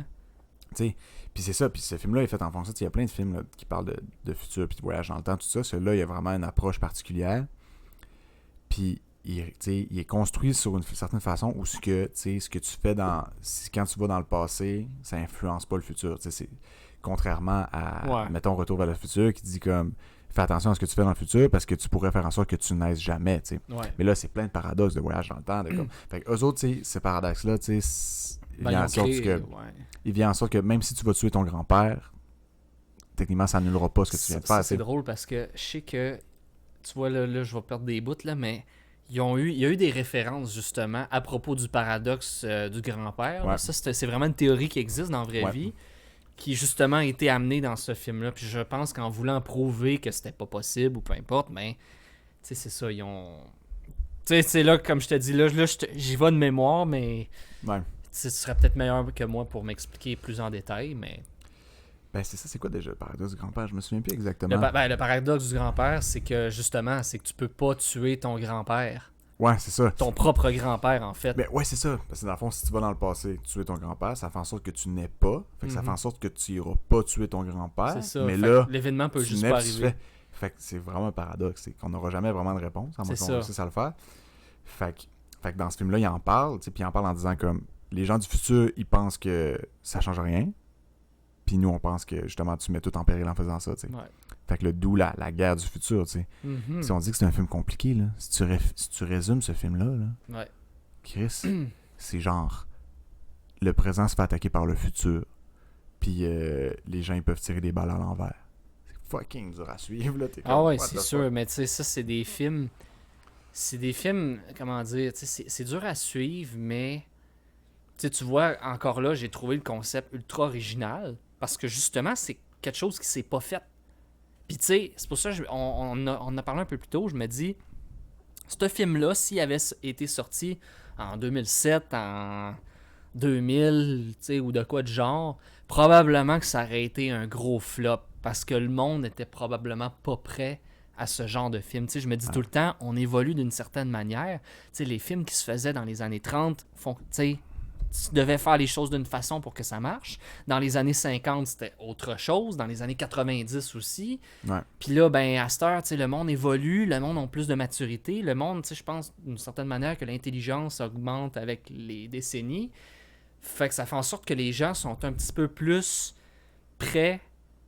Tu sais, puis c'est ça. Puis ce film-là est fait en fonction. Il y a plein de films là, qui parlent de futur, puis de voyage dans le temps, tout ça. Celui-là, il y a vraiment une approche particulière. Puis il est construit sur une certaine façon où ce que tu fais quand tu vas dans le passé, ça influence pas le futur. C'est contrairement à, mettons, Retour vers le futur, qui dit comme, fais attention à ce que tu fais dans le futur parce que tu pourrais faire en sorte que tu naisses jamais, tu sais. Mais là, c'est plein de paradoxes de voyage dans le temps. Fait qu'eux autres, ces paradoxes-là, tu sais, il vient en sorte que même si tu vas tuer ton grand-père, techniquement, ça annulera pas ce que tu viens de faire. C'est drôle parce que je sais que, tu vois, là je vais perdre des bouts, là, mais il y a eu des références, justement, à propos du paradoxe du grand-père. Ouais. Ça, c'est vraiment une théorie qui existe dans la vraie vie, qui, justement, a été amenée dans ce film-là. Puis je pense qu'en voulant prouver que c'était pas possible, ou peu importe, mais, tu sais, c'est ça, ils ont... Tu sais, c'est là, comme je te dis, là j'y vais de mémoire, mais Ouais. tu serais peut-être meilleur que moi pour m'expliquer plus en détail, mais... Ben, c'est ça, c'est quoi déjà le paradoxe du grand-père? Je me souviens plus exactement. Le paradoxe du grand-père, c'est que, justement, c'est que tu peux pas tuer ton grand-père. Ouais, c'est ça. Ton propre grand-père, en fait. Ben, ouais, c'est ça. Parce que dans le fond, si tu vas dans le passé tuer ton grand-père, ça fait en sorte que tu n'aies pas. Fait que ça fait en sorte que tu iras pas tuer ton grand-père. C'est ça. Mais Fait là, que l'événement peut tu juste nais, pas puis tu arriver. Fait que c'est vraiment un paradoxe. C'est qu'on n'aura jamais vraiment de réponse. À moins C'est qu'on ça. réussisse à le faire. Fait que dans ce film-là, il en parle. Puis il en parle en disant comme les gens du futur, ils pensent que ça change rien. Puis nous, on pense que justement, tu mets tout en péril en faisant ça. T'sais. Ouais. Fait que d'où la guerre du futur. Si on dit que c'est un film compliqué, là, si tu résumes ce film-là, là, Ouais. Chris, c'est genre le présent se fait attaquer par le futur. Puis les gens ils peuvent tirer des balles à l'envers. C'est fucking dur à suivre là. Ah ouais, what c'est the sûr, fuck? mais tu sais, ça, c'est des films. C'est des films, comment dire, tu sais, c'est dur à suivre, mais. Tu sais, tu vois, encore là, j'ai trouvé le concept ultra original. Parce que justement, c'est quelque chose qui s'est pas fait. Puis tu sais, c'est pour ça on en a parlé un peu plus tôt. Je me dis, ce film-là, s'il avait été sorti en 2007, en 2000, tu sais, ou de quoi de genre, probablement que ça aurait été un gros flop. Parce que le monde était probablement pas prêt à ce genre de film. Tu sais, je me dis tout le temps, on évolue d'une certaine manière. Tu sais, les films qui se faisaient dans les années 30 font, tu sais, tu devais faire les choses d'une façon pour que ça marche. Dans les années 50, c'était autre chose. Dans les années 90 aussi. Ouais. Puis là, ben, à cette heure, tu sais, le monde évolue, le monde a plus de maturité. Le monde, tu sais, je pense d'une certaine manière que l'intelligence augmente avec les décennies. Fait que ça fait en sorte que les gens sont un petit peu plus prêts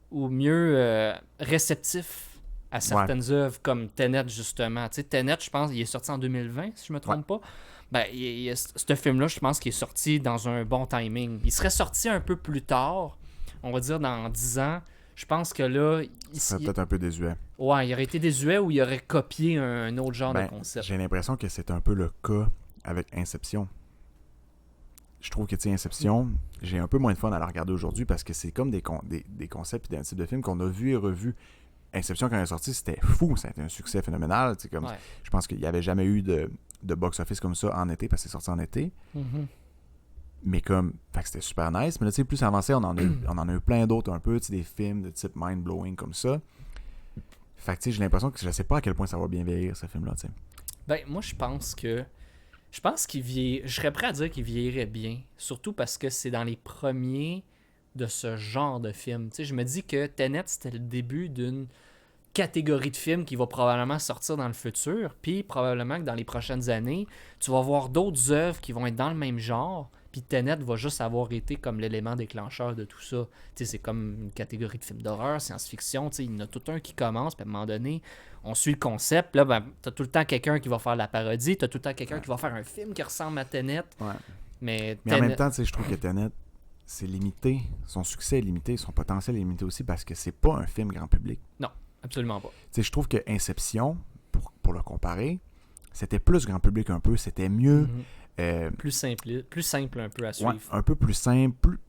ou mieux réceptifs à certaines œuvres, comme Tenet, justement. Tu sais, Tenet, je pense, il est sorti en 2020, si je me trompe pas. Ben, ce film-là, je pense qu'il est sorti dans un bon timing. Il serait sorti un peu plus tard, on va dire dans 10 ans. Je pense que là... Ça serait peut-être un peu désuet. Ouais, il aurait été désuet ou il aurait copié un autre genre de Ben, concept. j'ai l'impression que c'est un peu le cas avec Inception. Je trouve que, tu sais, Inception, j'ai un peu moins de fun à la regarder aujourd'hui parce que c'est comme des concepts et d'un type de film qu'on a vu et revu. Inception, quand elle est sortie, c'était fou. Ça a été un succès phénoménal. Comme, Ouais. je pense qu'il n'y avait jamais eu de box-office comme ça en été parce que c'est sorti en été. Mhm. Mais comme, fait que c'était super nice. Mais là, tu sais, plus avancé, on en a eu plein d'autres un peu, tu sais, des films de type mind-blowing comme ça. Fait que, tu sais, j'ai l'impression que je sais pas à quel point ça va bien vieillir, ce film-là, tu sais. Ben, moi, je pense qu'il vieillit... Je serais prêt à dire qu'il vieillirait bien. Surtout parce que c'est dans les premiers de ce genre de film. Tu sais, je me dis que Tenet, c'était le début d'une catégorie de films qui va probablement sortir dans le futur, puis probablement que dans les prochaines années, tu vas voir d'autres œuvres qui vont être dans le même genre, puis Tenet va juste avoir été comme l'élément déclencheur de tout ça. Tu sais, c'est comme une catégorie de films d'horreur, science-fiction, tu sais, il y en a tout un qui commence, puis à un moment donné, on suit le concept, puis là, ben, t'as tout le temps quelqu'un qui va faire la parodie, t'as tout le temps quelqu'un qui va faire un film qui ressemble à Tenet, Ouais. mais Mais en même temps, tu sais, je trouve que Tenet, c'est limité. Son succès est limité, son potentiel est limité aussi parce que c'est pas un film grand public. Non, absolument pas. Tu sais, je trouve que Inception, pour le comparer, c'était plus grand public un peu, c'était mieux. Plus simple un peu à suivre. Ouais, un peu plus simple.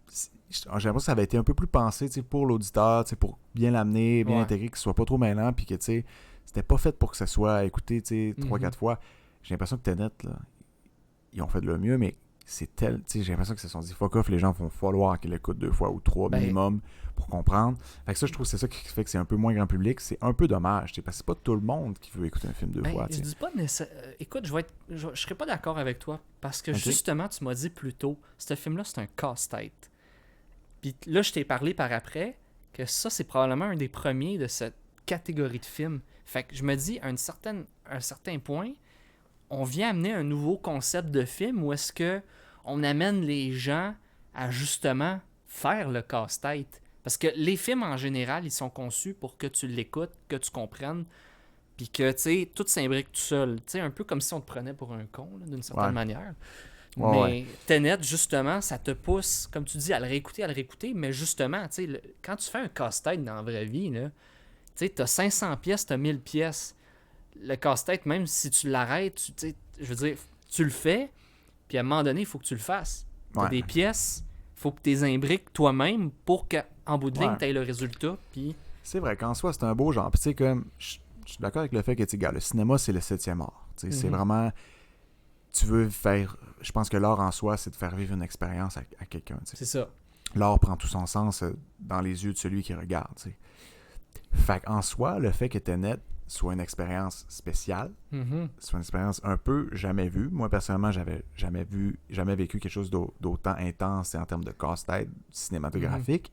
J'ai l'impression que ça avait été un peu plus pensé, tu sais, pour l'auditeur, tu sais, pour bien l'amener, bien intégrer, qu'il soit pas trop mêlant, puis que, tu sais, c'était pas fait pour que ça soit écouté, tu sais, 3-4 fois. J'ai l'impression que Tenet, là, ils ont fait de leur mieux, mais c'est tel, tu sais, j'ai l'impression que se sont dit fuck off, les gens vont falloir qu'ils l'écoutent 2 fois ou 3 minimum pour comprendre. Fait que ça, je trouve que c'est ça qui fait que c'est un peu moins grand public. C'est un peu dommage, tu sais, parce que c'est pas tout le monde qui veut écouter un film 2 fois. Je dis pas écoute, je serais pas d'accord avec toi parce que Ok. justement, tu m'as dit plus tôt, ce film-là, c'est un casse-tête. Puis là, je t'ai parlé par après que ça, c'est probablement un des premiers de cette catégorie de films. Fait que je me dis, à un certain point, on vient amener un nouveau concept de film où est-ce que on amène les gens à justement faire le casse-tête. Parce que les films, en général, ils sont conçus pour que tu l'écoutes, que tu comprennes, puis que, tu sais, tout s'imbrique tout seul. Tu sais, un peu comme si on te prenait pour un con, là, d'une certaine manière. Mais Tenet, justement, ça te pousse, comme tu dis, à le réécouter, mais justement, tu sais, quand tu fais un casse-tête dans la vraie vie, là, tu sais, t'as 500 pièces, t'as 1000 pièces. le casse-tête, même si tu l'arrêtes, tu sais, je veux dire, tu le fais, puis à un moment donné, il faut que tu le fasses. Tu as Ouais. des pièces, il faut que tu les imbriques toi-même pour qu'en bout de ligne, Ouais. tu aies le résultat. Puis, C'est vrai qu'en soi, c'est un beau genre. Puis tu sais, comme, je suis d'accord avec le fait que, tu sais, gars, le cinéma, c'est le 7e art. Tu sais, c'est vraiment... Tu veux faire... Je pense que l'art en soi, c'est de faire vivre une expérience à quelqu'un, tu sais. c'est ça. L'art prend tout son sens dans les yeux de celui qui regarde, tu sais. Fait qu'en soi, le fait que Tenet soit une expérience spéciale, soit une expérience un peu jamais vue. Moi, personnellement, j'avais jamais vécu quelque chose d'autant intense en termes de casse-tête cinématographique.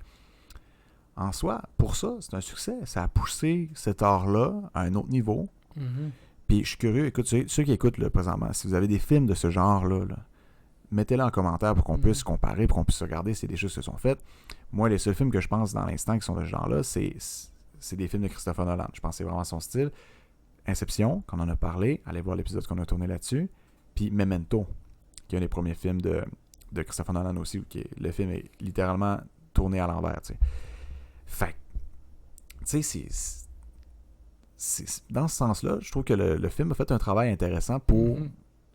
En soi, pour ça, c'est un succès. Ça a poussé cet art-là à un autre niveau. Puis je suis curieux, écoute, ceux qui écoutent là, présentement, si vous avez des films de ce genre-là, là, mettez-les en commentaire pour qu'on puisse comparer, pour qu'on puisse regarder si des choses se sont faites. Moi, les seuls films que je pense dans l'instant qui sont de ce genre-là, c'est des films de Christopher Nolan. Je pense que c'est vraiment son style. Inception, qu'on en a parlé, allez voir l'épisode qu'on a tourné là-dessus. Puis Memento, qui est un des premiers films de Christopher Nolan aussi, où le film est littéralement tourné à l'envers, tu sais. Fait tu sais, dans ce sens-là, je trouve que le film a fait un travail intéressant pour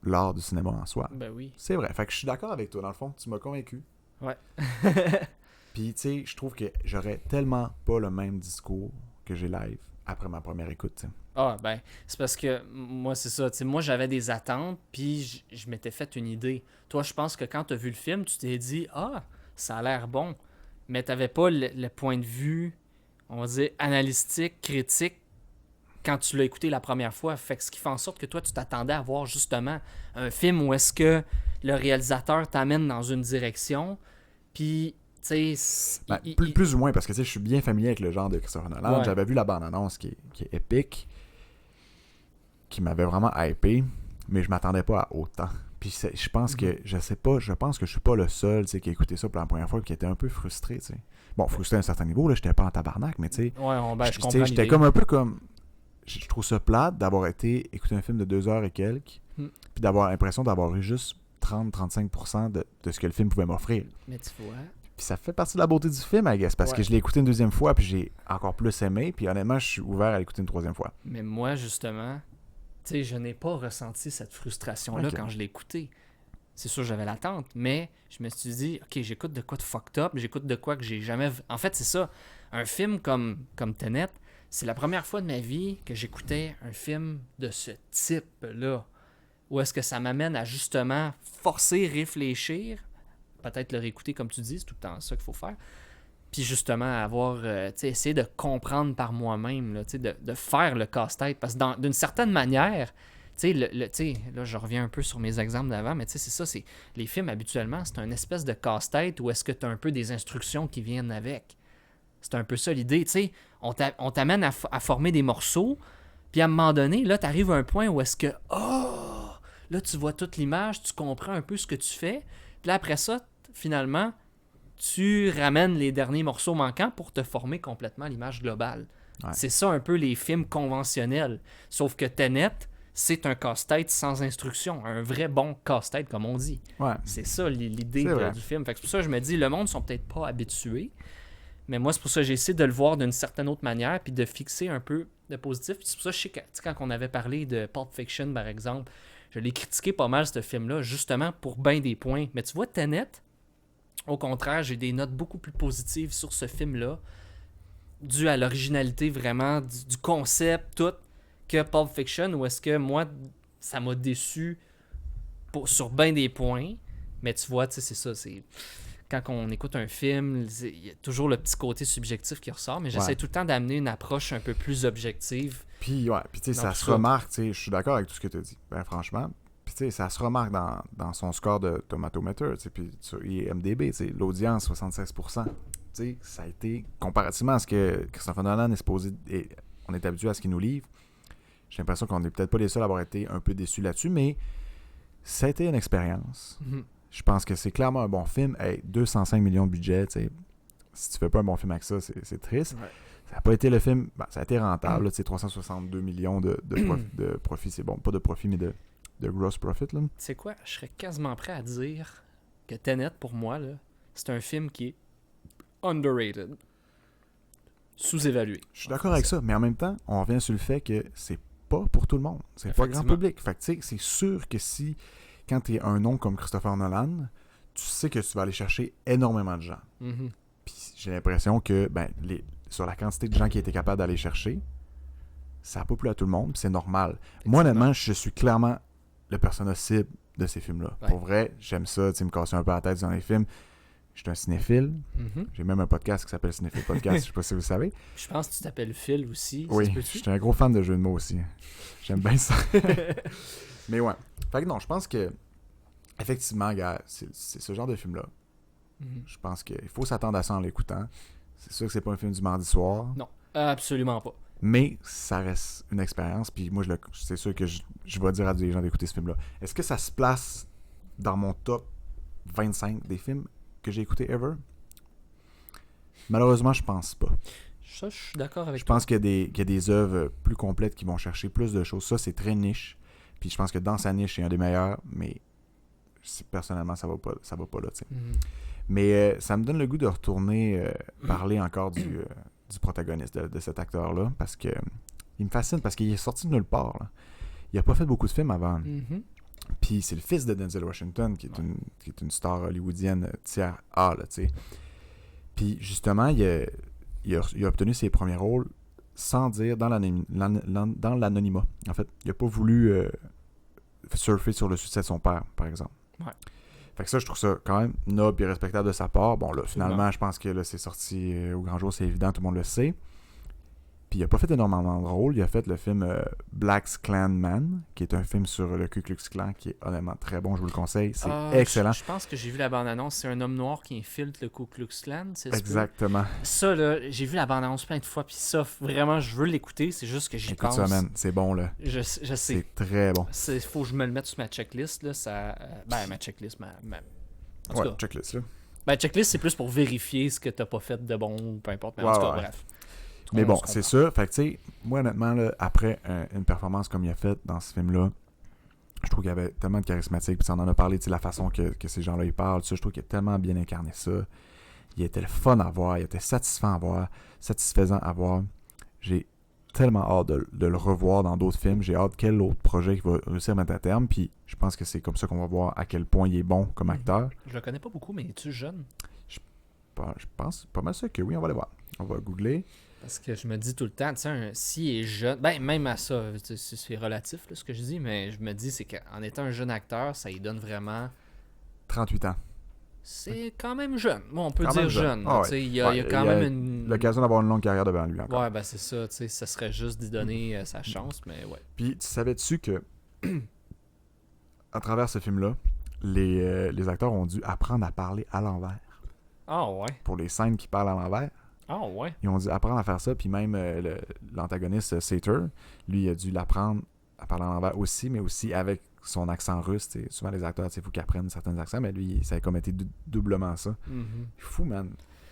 l'art du cinéma en soi. Ben oui. C'est vrai. Fait que je suis d'accord avec toi, dans le fond. Tu m'as convaincu. Ouais. Puis, tu sais, je trouve que j'aurais tellement pas le même discours que j'ai live après ma première écoute, t'sais. Ah, ben, c'est parce que moi, c'est ça. T'sais, moi, j'avais des attentes, puis je m'étais fait une idée. Toi, je pense que quand tu as vu le film, tu t'es dit, ah, ça a l'air bon. Mais t'avais pas le point de vue, on va dire, analytique, critique, quand tu l'as écouté la première fois. Fait que ce qui fait en sorte que toi, tu t'attendais à voir justement un film où est-ce que le réalisateur t'amène dans une direction, puis, tu sais... Ben, plus ou moins, parce que, tu sais, je suis bien familier avec le genre de Christopher Nolan. Ouais. J'avais vu la bande-annonce qui est épique, qui m'avait vraiment hypé, mais je m'attendais pas à autant. Puis je pense que, je pense que je suis pas le seul, tu sais, qui a écouté ça pour la première fois et qui était un peu frustré, tu sais. Bon, frustré à un certain niveau, là, j'étais pas en tabarnak, mais tu sais... Ouais, je comprends. J'étais comme un peu comme... Je trouve ça plate d'avoir écouté un film de 2 heures et quelques, puis d'avoir l'impression d'avoir eu juste 30-35% de ce que le film pouvait m'offrir. Mais tu vois... Puis ça fait partie de la beauté du film, I guess, parce que je l'ai écouté une deuxième fois, puis j'ai encore plus aimé, puis honnêtement, je suis ouvert à l'écouter une troisième fois. Mais moi, justement, tu sais, je n'ai pas ressenti cette frustration-là quand je l'ai écouté. C'est sûr, j'avais l'attente, mais je me suis dit, OK, j'écoute de quoi de fucked up, j'écoute de quoi que j'ai jamais... En fait, c'est ça, un film comme Tenet, c'est la première fois de ma vie que j'écoutais un film de ce type-là, où est-ce que ça m'amène à justement forcer, réfléchir, peut-être le réécouter comme tu dis, c'est tout le temps ça qu'il faut faire, puis justement avoir, essayer de comprendre par moi-même, là, de faire le casse-tête, parce que d'une certaine manière, là je reviens un peu sur mes exemples d'avant, mais c'est ça, c'est les films habituellement, c'est un espèce de casse-tête où est-ce que tu as un peu des instructions qui viennent avec. C'est un peu ça l'idée, tu sais, on t'amène à former des morceaux, puis à un moment donné, là, tu arrives à un point où est-ce que, là, tu vois toute l'image, tu comprends un peu ce que tu fais, puis là, après ça, finalement, tu ramènes les derniers morceaux manquants pour te former complètement l'image globale. Ouais. C'est ça un peu les films conventionnels, sauf que Tenet, c'est un casse-tête sans instruction, un vrai bon casse-tête, comme on dit. Ouais. C'est ça l'idée du film. Fait que c'est pour ça que je me dis, le monde ne sont peut-être pas habitués, mais moi, c'est pour ça que j'ai essayé de le voir d'une certaine autre manière, puis de fixer un peu de positif. Puis c'est pour ça que je sais que quand on avait parlé de Pulp Fiction, par exemple, je l'ai critiqué pas mal, ce film-là, justement pour bien des points. Mais tu vois, Tenet, au contraire, j'ai des notes beaucoup plus positives sur ce film-là, dû à l'originalité vraiment du concept, tout, que Pulp Fiction, où est-ce que moi, ça m'a déçu sur bien des points. Mais tu vois, tu sais, c'est ça, c'est... Quand on écoute un film, il y a toujours le petit côté subjectif qui ressort, mais j'essaie tout le temps d'amener une approche un peu plus objective. Puis tu sais, ça se remarque, tu sais, je suis d'accord avec tout ce que tu as dit, ben franchement. Puis tu sais, ça se remarque dans son score de Tomatometer, tu sais, puis sur IMDb, tu sais, l'audience, 76%. Tu sais, ça a été, comparativement à ce que Christopher Nolan est supposé, et on est habitué à ce qu'il nous livre, j'ai l'impression qu'on n'est peut-être pas les seuls à avoir été un peu déçus là-dessus, mais ça a été une expérience. Je pense que c'est clairement un bon film. Hey, 205 millions de budget, t'sais, si tu fais pas un bon film avec ça, c'est triste. Ouais. Ça n'a pas été le film... Ben, ça a été rentable, 362 millions de profit. C'est bon, pas de profit, mais de gross profit. Tu sais quoi? Je serais quasiment prêt à dire que Tenet, pour moi, là, c'est un film qui est underrated. Sous-évalué. Je suis d'accord avec ça, mais en même temps, on revient sur le fait que c'est pas pour tout le monde. C'est pas grand Effectivement. public. Fait que, tu sais, c'est sûr que si, quand tu es un nom comme Christopher Nolan, tu sais que tu vas aller chercher énormément de gens. Mhm. Puis j'ai l'impression que, sur la quantité de gens qui étaient capables d'aller chercher, ça n'a pas plu à tout le monde, puis c'est normal. Moi, honnêtement, je suis clairement le personnage cible de ces films-là. Ouais. Pour vrai, j'aime ça, tu sais, me casser un peu la tête dans les films. Je suis un cinéphile. Mhm. J'ai même un podcast qui s'appelle Cinéphile Podcast, je sais pas si vous savez. Je pense que tu t'appelles Phil aussi. Ça Oui, se je peut-tu? suis un gros fan de jeux de mots aussi. J'aime bien ça. Mais ouais. Fait que non, je pense que, effectivement, gars, c'est ce genre de film-là. Mhm. Je pense qu'il faut s'attendre à ça en l'écoutant. C'est sûr que c'est pas un film du mardi soir. Non, absolument pas. Mais ça reste une expérience. Puis moi, c'est sûr que je vais dire à des gens d'écouter ce film-là. Est-ce que ça se place dans mon top 25 des films que j'ai écoutés ever? Malheureusement, je pense pas. Ça, je suis d'accord avec Je toi. pense qu'il y a des œuvres plus complètes qui vont chercher plus de choses. Ça, c'est très niche. Puis je pense que dans sa niche, c'est un des meilleurs. Mais personnellement, ça va pas là, tu sais. Mhm. Mais ça me donne le goût de retourner parler encore du protagoniste, de cet acteur-là, parce que il me fascine, parce qu'il est sorti de nulle part. Là. Il a pas fait beaucoup de films avant. Mhm. Puis c'est le fils de Denzel Washington, qui est une star hollywoodienne tiers A, là, tu sais. Puis justement, il a obtenu ses premiers rôles sans dire dans l'anonymat. En fait, il a pas voulu surfer sur le succès de son père, par exemple. Ouais. Fait que ça, je trouve ça quand même noble et respectable de sa part. Bon, là, Absolument. finalement, je pense que là, c'est sorti au grand jour, c'est évident, tout le monde le sait. Puis il a pas fait énormément de rôles. Il a fait le film Black Klansman, qui est un film sur le Ku Klux Klan, qui est honnêtement très bon, je vous le conseille. C'est excellent. Je pense que j'ai vu la bande-annonce. C'est un homme noir qui infiltre le Ku Klux Klan. C'est Exactement. ça, là, j'ai vu la bande-annonce plein de fois. Puis ça, vraiment, je veux l'écouter. C'est juste que j'y Écoute pense. ça, man. C'est bon, là. Je sais. C'est très bon. Il faut que je me le mette sur ma checklist. Là, ma checklist, en tout Ouais, cas, checklist, là. checklist, c'est plus pour vérifier ce que t'as pas fait de bon ou peu importe. Mais en Ouais, tout cas, ouais. bref. Mais On bon, se c'est comprend. ça. Fait que, tu sais, moi, honnêtement, là, après une performance comme il a fait dans ce film-là, je trouve qu'il y avait tellement de charismatique. Puis on en a parlé, tu sais, la façon que ces gens-là, ils parlent. Tu sais, je trouve qu'il a tellement bien incarné ça. Il était le fun à voir. Il était satisfaisant à voir. J'ai tellement hâte de le revoir dans d'autres films. J'ai hâte quel autre projet il va réussir à mettre à terme. Puis je pense que c'est comme ça qu'on va voir à quel point il est bon comme acteur. Je le connais pas beaucoup, mais es-tu jeune? Je pense pas mal ça que oui, on va aller voir. On va googler. Parce que je me dis tout le temps, tu sais, s'il est jeune, même à ça, c'est relatif là, ce que je dis, mais je me dis, c'est qu'en étant un jeune acteur, ça lui donne vraiment. 38 ans. C'est quand même jeune. Bon, on peut Quand dire même jeune. jeune. Ah Tu sais, ouais. il y a quand il a même une. l'occasion d'avoir une longue carrière devant lui encore. Ouais, ben c'est ça, tu sais, ça serait juste d'y donner sa chance, mais ouais. Puis tu savais-tu que à travers ce film-là, les acteurs ont dû apprendre à parler à l'envers. Ah ouais. Pour les scènes qui parlent à l'envers, Ah ouais. ils ont dû apprendre à faire ça. Puis même l'antagoniste Sator, lui, il a dû l'apprendre à parler à l'envers aussi, mais aussi avec son accent russe. T'sais. Souvent, les acteurs, il faut qu'ils apprennent certains accents, mais lui, ça a comme été doublement ça. Mhm. C'est fou, man.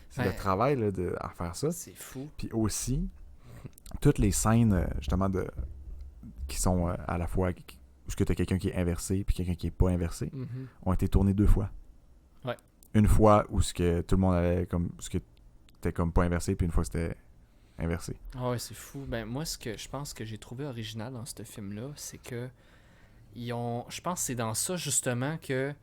C'est Ouais. le travail là, à faire ça. C'est fou. Puis aussi, toutes les scènes, justement, qui sont à la fois où tu as quelqu'un qui est inversé puis quelqu'un qui est pas inversé, Mhm. ont été tournées 2 fois. Ouais. Une fois où tout le monde avait comme ce que c'était comme pas inversé, puis une fois c'était inversé. Ah ouais, c'est fou. Ben moi, ce que je pense que j'ai trouvé original dans ce film-là, c'est que je pense que c'est dans ça justement que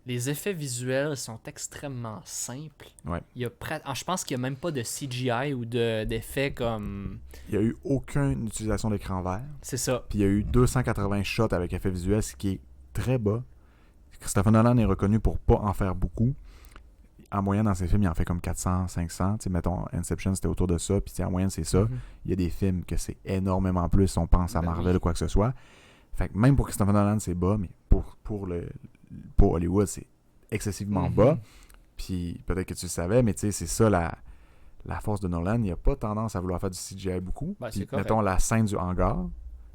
les effets visuels sont extrêmement simples. Ouais. Je pense qu'il n'y a même pas de CGI ou d'effets comme. Il n'y a eu aucune utilisation d'écran vert, C'est ça. puis il y a eu 280 shots avec effet visuel, ce qui est très bas. Christopher Nolan est reconnu pour pas en faire beaucoup. En moyenne, dans ses films, il en fait comme 400, 500. T'sais, mettons, Inception, c'était autour de ça, puis en moyenne, c'est ça. Mhm. Il y a des films que c'est énormément plus, on pense à Ben Marvel oui. ou quoi que ce soit. Fait que même pour Christopher Nolan, c'est bas, mais pour Hollywood, c'est excessivement Mhm. bas. Puis peut-être que tu le savais, mais tu sais, c'est ça la force de Nolan. Il a pas tendance à vouloir faire du CGI beaucoup. Ben, Puis, c'est correct. mettons la scène du hangar.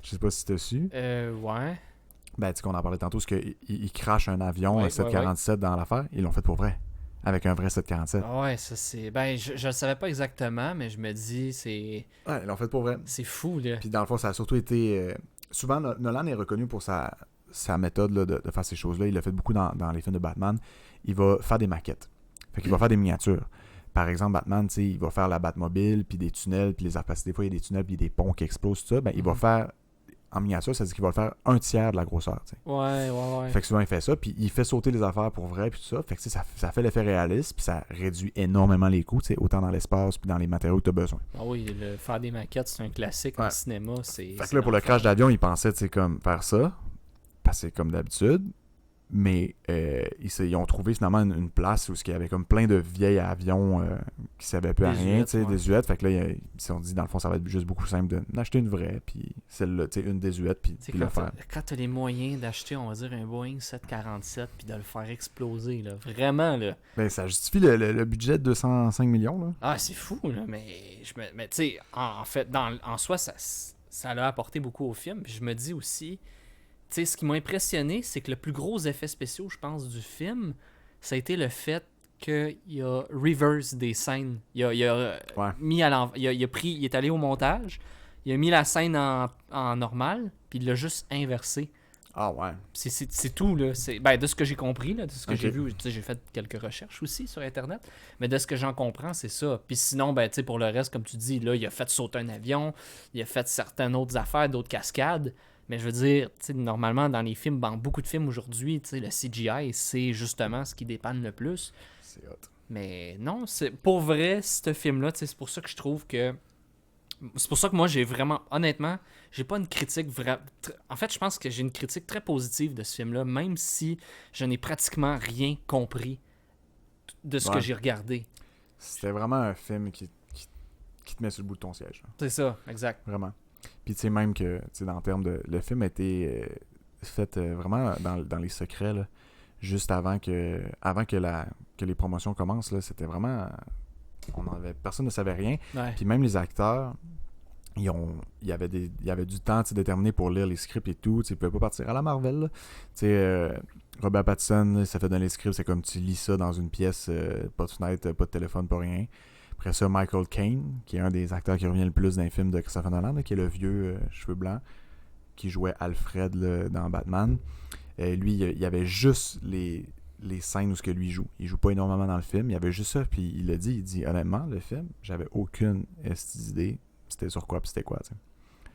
Je sais pas si tu as su. Ouais. Ben, tu sais qu'on en parlait tantôt, parce qu'il crache un avion, Ouais, un 747 dans l'affaire. Ils l'ont fait pour vrai. Avec un vrai 747. Ah ouais, ça c'est. Ben, je le savais pas exactement, mais je me dis, Ouais, ils l'ont fait pour vrai. c'est fou, là. Puis dans le fond, ça a surtout été... souvent, Nolan est reconnu pour sa méthode là, de faire ces choses-là. Il l'a fait beaucoup dans les films de Batman. Il va faire des maquettes. Fait qu'il va faire des miniatures. Par exemple, Batman, tu sais, il va faire la Batmobile, puis des tunnels, puis les arts. Parce que des fois, il y a des tunnels, puis des ponts qui explosent, tout ça. Ben, il va faire en miniature, ça dit qu'il va le faire un tiers de la grosseur, tu sais. Ouais. Fait que souvent, il fait ça, puis il fait sauter les affaires pour vrai, puis tout ça. Fait que, tu sais, ça fait l'effet réaliste, puis ça réduit énormément les coûts, tu sais, autant dans l'espace, puis dans les matériaux que tu as besoin. Ah oui, faire des maquettes, c'est un classique en cinéma. Fait que là, pour le crash d'avion, il pensait, tu sais, comme faire ça, parce que c'est comme d'habitude. Mais ils ont trouvé finalement une place où il y avait comme plein de vieilles avions qui servaient plus à rien, tu sais, désuètes. Fait que là, ils se sont dit, dans le fond, ça va être juste beaucoup simple d'acheter une vraie, puis celle-là, tu sais, une désuète, puis le faire. Quand tu as les moyens d'acheter, on va dire, un Boeing 747, puis de le faire exploser, là, vraiment, là. Ben, ça justifie le budget de 205 millions, là. Ah, c'est fou, là, mais tu sais, en fait, en soi, ça l'a apporté beaucoup au film, puis je me dis aussi... Tu sais, ce qui m'a impressionné, c'est que le plus gros effet spécial, je pense, du film, ça a été le fait qu'il a reverse des scènes. Il a mis à l'envers. Il est allé au montage, il a mis la scène en normal, puis il l'a juste inversé. Ah ouais. C'est tout, là. De ce que j'ai compris, là, de ce que j'ai vu, tu sais, j'ai fait quelques recherches aussi sur Internet, mais de ce que j'en comprends, c'est ça. Puis sinon, tu sais, pour le reste, comme tu dis, là, il a fait sauter un avion, il a fait certaines autres affaires, d'autres cascades. Mais je veux dire, normalement, dans les films, dans beaucoup de films aujourd'hui, le CGI, c'est justement ce qui dépanne le plus. C'est hot. Mais non, pour vrai, ce film-là, c'est pour ça que je trouve que... C'est pour ça que moi, j'ai vraiment... Honnêtement, j'ai pas une critique vraiment... En fait, je pense que j'ai une critique très positive de ce film-là, même si je n'ai pratiquement rien compris de ce que j'ai regardé. C'était vraiment un film qui te met sur le bout de ton siège. Là. C'est ça, exact. Vraiment. Puis tu sais, même que, tu sais, dans le terme de... Le film a été fait vraiment dans les secrets, là, juste avant que les promotions commencent, là, c'était vraiment... personne ne savait rien. Ouais. Puis même les acteurs, il y avait du temps déterminé pour lire les scripts et tout. Ils ne pouvaient pas partir à la Marvel. Là. Robert Pattinson, là, ça fait dans les scripts, c'est comme tu lis ça dans une pièce, pas de fenêtre, pas de téléphone, pas rien. Après ça, Michael Caine, qui est un des acteurs qui revient le plus dans les films de Christopher Nolan, là, qui est le vieux cheveux blancs, qui jouait Alfred là, dans Batman. Lui, il y avait juste les scènes où ce que lui joue. Il joue pas énormément dans le film, il y avait juste ça, puis il dit honnêtement, le film, j'avais aucune idée c'était sur quoi, puis c'était quoi, tu sais.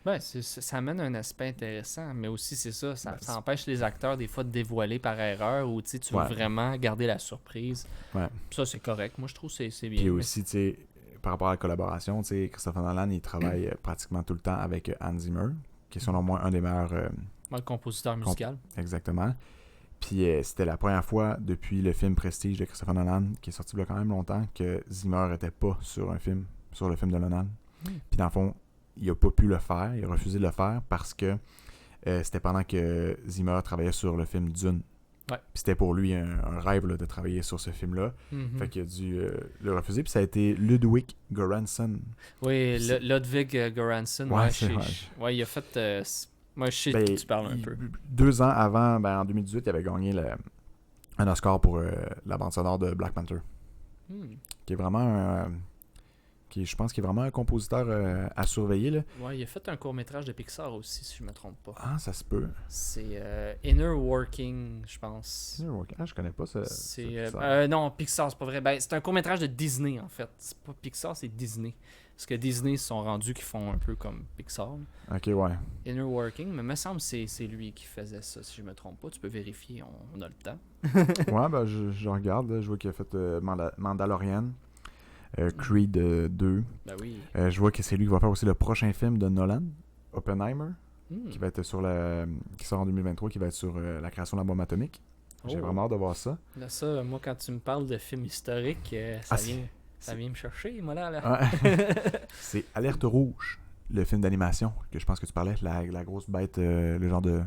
Ben, ça amène un aspect intéressant, mais aussi c'est ça empêche les acteurs des fois de dévoiler par erreur ou tu veux vraiment garder la surprise. Ouais. Ça, c'est correct. Moi, je trouve que c'est bien. Puis aussi, tu sais, par rapport à la collaboration, tu sais, Christopher Nolan, il travaille pratiquement tout le temps avec Hans Zimmer, qui est selon moi un des meilleurs... le compositeur musical. Exactement. Puis c'était la première fois depuis le film Prestige de Christopher Nolan, qui est sorti il y a quand même longtemps, que Zimmer n'était pas sur le film de Nolan. Puis dans le fond, il a pas pu le faire, il a refusé de le faire parce que c'était pendant que Zimmer travaillait sur le film Dune. Ouais. Puis c'était pour lui un rêve là, de travailler sur ce film-là. Fait qu'il a dû le refuser. Puis ça a été Ludwig Göransson. Oui, Ludwig Göransson. Ouais, il a fait... moi, je sais de qui tu parles un peu. 2 ans avant, en 2018, il avait gagné un Oscar pour la bande sonore de Black Panther. Qui est vraiment je pense qu'il est vraiment un compositeur à surveiller. Là. Ouais, il a fait un court-métrage de Pixar aussi, si je me trompe pas. Ah, ça se peut. C'est Inner Working, je pense. Inner Working? Ah, je connais pas ça. Non, Pixar, c'est pas vrai. C'est un court-métrage de Disney, en fait. C'est pas Pixar, c'est Disney. Parce que Disney se sont rendus qu'ils font un peu comme Pixar. Ok, ouais. Inner Working, mais il me semble que c'est lui qui faisait ça, si je me trompe pas. Tu peux vérifier, on a le temps. Ouais, je regarde. Là, je vois qu'il a fait Mandalorian. Creed 2. Ben oui. Je vois que c'est lui qui va faire aussi le prochain film de Nolan, Oppenheimer, qui va être qui sort en 2023, qui va être sur la création de la bombe atomique. J'ai vraiment hâte de voir ça. Là, ça, moi, quand tu me parles de films historiques, ça vient me chercher, moi, là. Ouais. C'est Alerte Rouge, le film d'animation que je pense que tu parlais, la grosse bête, le genre de...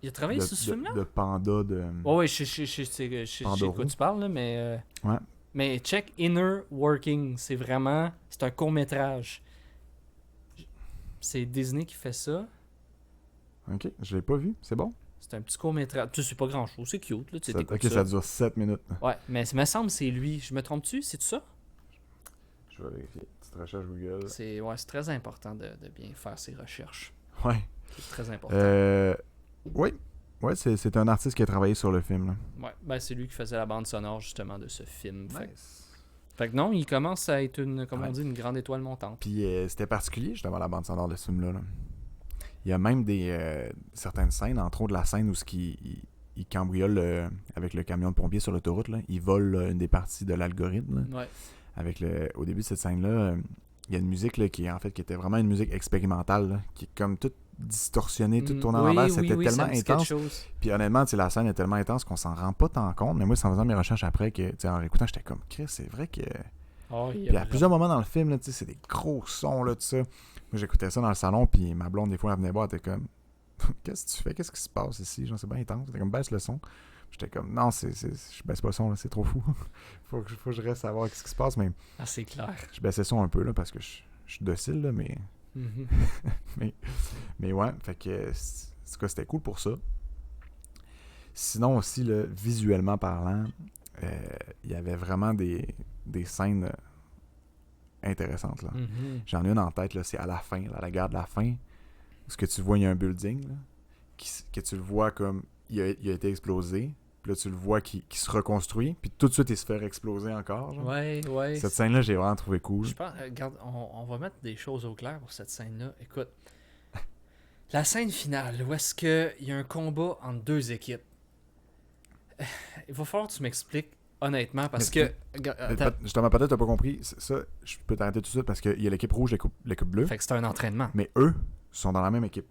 Il a travaillé sur ce film-là? De panda, de... Ouais, je sais quoi tu parles, là, mais... Ouais. Mais check Inner Working, c'est un court-métrage. C'est Disney qui fait ça. Ok, je l'ai pas vu, c'est bon? C'est un petit court-métrage. Tu sais, c'est pas grand-chose, c'est cute, là, ça dure 7 minutes. Ouais, mais il me semble que c'est lui. Je me trompe-tu? C'est-tu ça? Je vais vérifier. Petite recherche Google. C'est très important de bien faire ses recherches. Ouais. C'est très important. Oui. Ouais, c'est un artiste qui a travaillé sur le film. Là. Ouais, c'est lui qui faisait la bande sonore justement de ce film. Nice. Fait que non, il commence à être une grande étoile montante. Puis c'était particulier justement la bande sonore de ce film-là. Là. Il y a même certaines scènes, entre autres la scène où il cambriole avec le camion de pompiers sur l'autoroute. Là. Il vole là, une des parties de l'algorithme. Là. Ouais. Au début de cette scène-là, il y a une musique là, qui était vraiment une musique expérimentale, là, qui est comme toute distorsionnée, toute tournée à l'envers. C'était tellement intense. Puis honnêtement, la scène est tellement intense qu'on s'en rend pas tant compte. Mais moi, en faisant mes recherches après, en réécoutant, j'étais comme, Chris, c'est vrai que... Puis à plusieurs moments dans le film, là, c'est des gros sons, là, tout ça. Moi, j'écoutais ça dans le salon, puis ma blonde, des fois, elle venait voir, elle était comme, qu'est-ce que tu fais? Qu'est-ce qui se passe ici? Genre, c'est bien intense. C'était comme, baisse le son. J'étais comme, non, je baisse pas le son, là, c'est trop fou. faut que je reste à voir ce qui se passe, mais... Ah, c'est clair. Je baissais le son un peu, là, parce que je suis docile, là, mais... mais ouais, fait que, en tout cas, c'était cool pour ça. Sinon aussi, là, visuellement parlant, il y avait vraiment des scènes intéressantes, là. J'en ai une en tête, là, c'est à la fin, là, à la gare de la fin, où ce que tu vois, il y a un building, là, que tu le vois comme il a été explosé, puis là tu le vois qui se reconstruit, puis tout de suite il se fait exploser encore, genre. Ouais. Cette scène-là, j'ai vraiment trouvé cool. Je pense, regarde, on va mettre des choses au clair pour cette scène-là. Écoute, la scène finale, où est-ce qu'il y a un combat entre deux équipes, il va falloir que tu m'expliques honnêtement, parce que... Justement, peut-être t'as pas compris. Ça, je peux t'arrêter tout de suite parce qu'il y a l'équipe rouge et l'équipe bleue. Fait que c'est un entraînement. Mais eux sont dans la même équipe.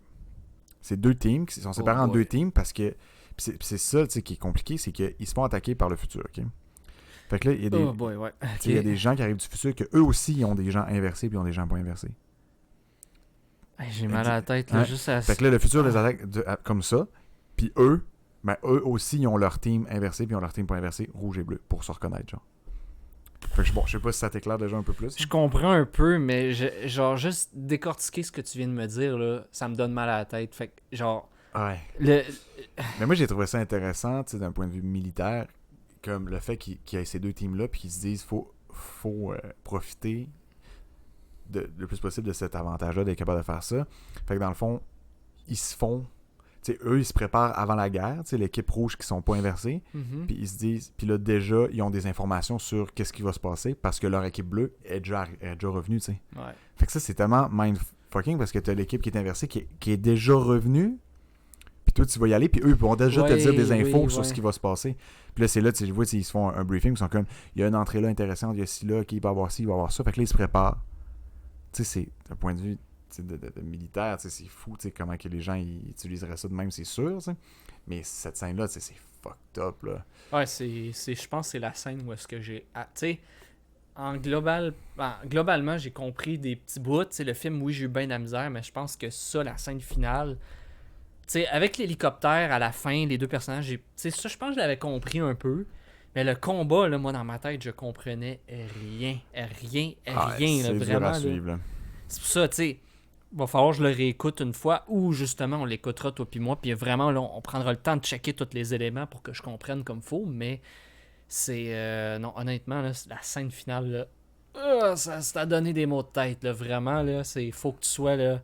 C'est deux teams qui sont séparés en deux teams parce que... c'est ça qui est compliqué, c'est qu'ils se font attaquer par le futur, ok? Fait que là, il y a des... Il y a des gens qui arrivent du futur que eux aussi, ils ont des gens inversés puis ils ont des gens pas inversés. J'ai mal à la tête, là, juste à... Fait que là, le futur les attaque comme ça, puis eux aussi, ils ont leur team inversé, puis ils ont leur team pas inversé, rouge et bleu, pour se reconnaître, genre. Fait que je sais pas si ça t'éclaire déjà un peu plus. Je comprends un peu, mais genre, juste décortiquer ce que tu viens de me dire, là, ça me donne mal à la tête. Fait que, genre... Ouais. Mais moi, j'ai trouvé ça intéressant, tu sais, d'un point de vue militaire, comme le fait qu'il y ait ces deux teams-là, puis qu'ils se disent, faut profiter le plus possible de cet avantage-là, d'être capable de faire ça. Fait que dans le fond, ils se font... T'sais, eux, ils se préparent avant la guerre, l'équipe rouge qui sont pas inversées, puis ils se disent, puis là, déjà, ils ont des informations sur qu'est-ce qui va se passer parce que leur équipe bleue est déjà revenue, tu sais. Ouais. Fait que ça, c'est tellement mindfucking parce que t'as l'équipe qui est inversée qui est déjà revenue, puis toi, tu vas y aller, puis eux, ils vont déjà te dire des infos sur ce qui va se passer. Puis là, c'est là, tu vois, ils se font un briefing, ils sont comme, il y a une entrée là intéressante, il y a ci là, ok, il va y avoir ci, il va y avoir ça. Fait que là, ils se préparent. Tu sais, c'est un point de vue de militaire, c'est fou comment que les gens ils utiliseraient ça de même, c'est sûr, t'sais. Mais cette scène-là, c'est fucked up, là. Ouais, je pense que c'est la scène où est-ce que j'ai... Tu sais, globalement, j'ai compris des petits bouts. T'sais, le film, oui, j'ai eu bien de la misère, mais je pense que ça, la scène finale... Tu sais, avec l'hélicoptère, à la fin, les deux personnages, ça, je pense que je l'avais compris un peu. Mais le combat, là, moi, dans ma tête, je comprenais rien. C'est là, dur vraiment, à suivre, là. C'est pour ça, tu sais... Va falloir que je le réécoute une fois ou justement on l'écoutera toi puis moi puis vraiment là, on prendra le temps de checker tous les éléments pour que je comprenne comme faut, mais c'est non, honnêtement là, la scène finale là, ça t'a donné des maux de tête là, vraiment là, faut que tu sois là,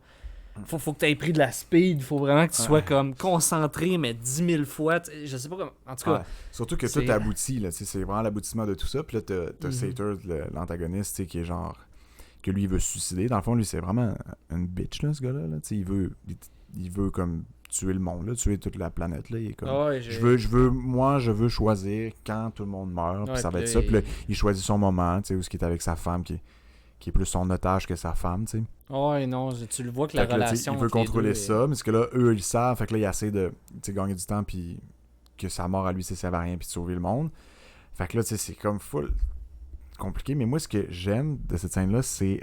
faut que tu aies pris de la speed, faut vraiment que tu sois comme concentré mais 10 000 fois, je sais pas comment, en tout cas surtout que tout aboutit là, c'est vraiment l'aboutissement de tout ça, puis là t'as Sator, l'antagoniste, qui est genre que lui il veut se suicider. Dans le fond, lui c'est vraiment une bitch là, ce gars-là. Là. Il veut comme tuer le monde, là, tuer toute la planète. Là. Il est comme, je veux choisir quand tout le monde meurt. Puis ça va être ça. Puis là, il choisit son moment, où il est avec sa femme qui est plus son otage que sa femme. T'sais. Ouais, non, tu le vois que la relation. Il veut contrôler ça, mais que là, eux, ils le savent. Fait que là, il essaie de gagner du temps, puis que sa mort à lui, ça sert à rien, puis de sauver le monde. Fait que là, c'est comme full compliqué, mais moi ce que j'aime de cette scène là c'est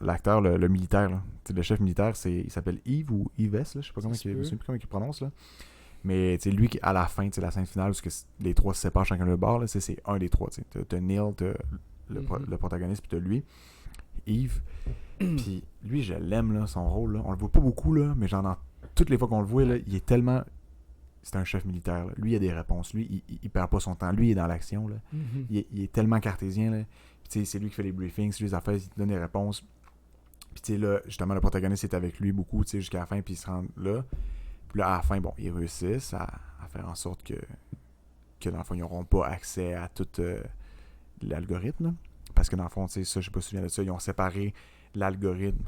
l'acteur, le militaire là. Le chef militaire, il s'appelle Yves ou Yves, là, je sais pas comment il prononce là, mais lui à la fin, la scène finale où les trois se séparent chacun de bord là, c'est un des trois, t'as Neil, t'as le protagoniste, puis t'as lui, Yves, puis lui je l'aime là, son rôle là, on le voit pas beaucoup là, mais genre toutes les fois qu'on le voit là, il est tellement... C'est un chef militaire. Là. Lui, il a des réponses. Lui, il perd pas son temps. Lui, il est dans l'action. Là. Il est tellement cartésien. Là. Puis, c'est lui qui fait les briefings, c'est lui les affaires, il te donne des réponses. Puis là, justement, le protagoniste est avec lui beaucoup jusqu'à la fin, puis il se rend là. Puis là, à la fin, bon, ils réussissent à faire en sorte que dans le fond, ils n'auront pas accès à tout l'algorithme. Là. Parce que dans le fond, ça, je sais pas si tu te souviens de ça, ils ont séparé l'algorithme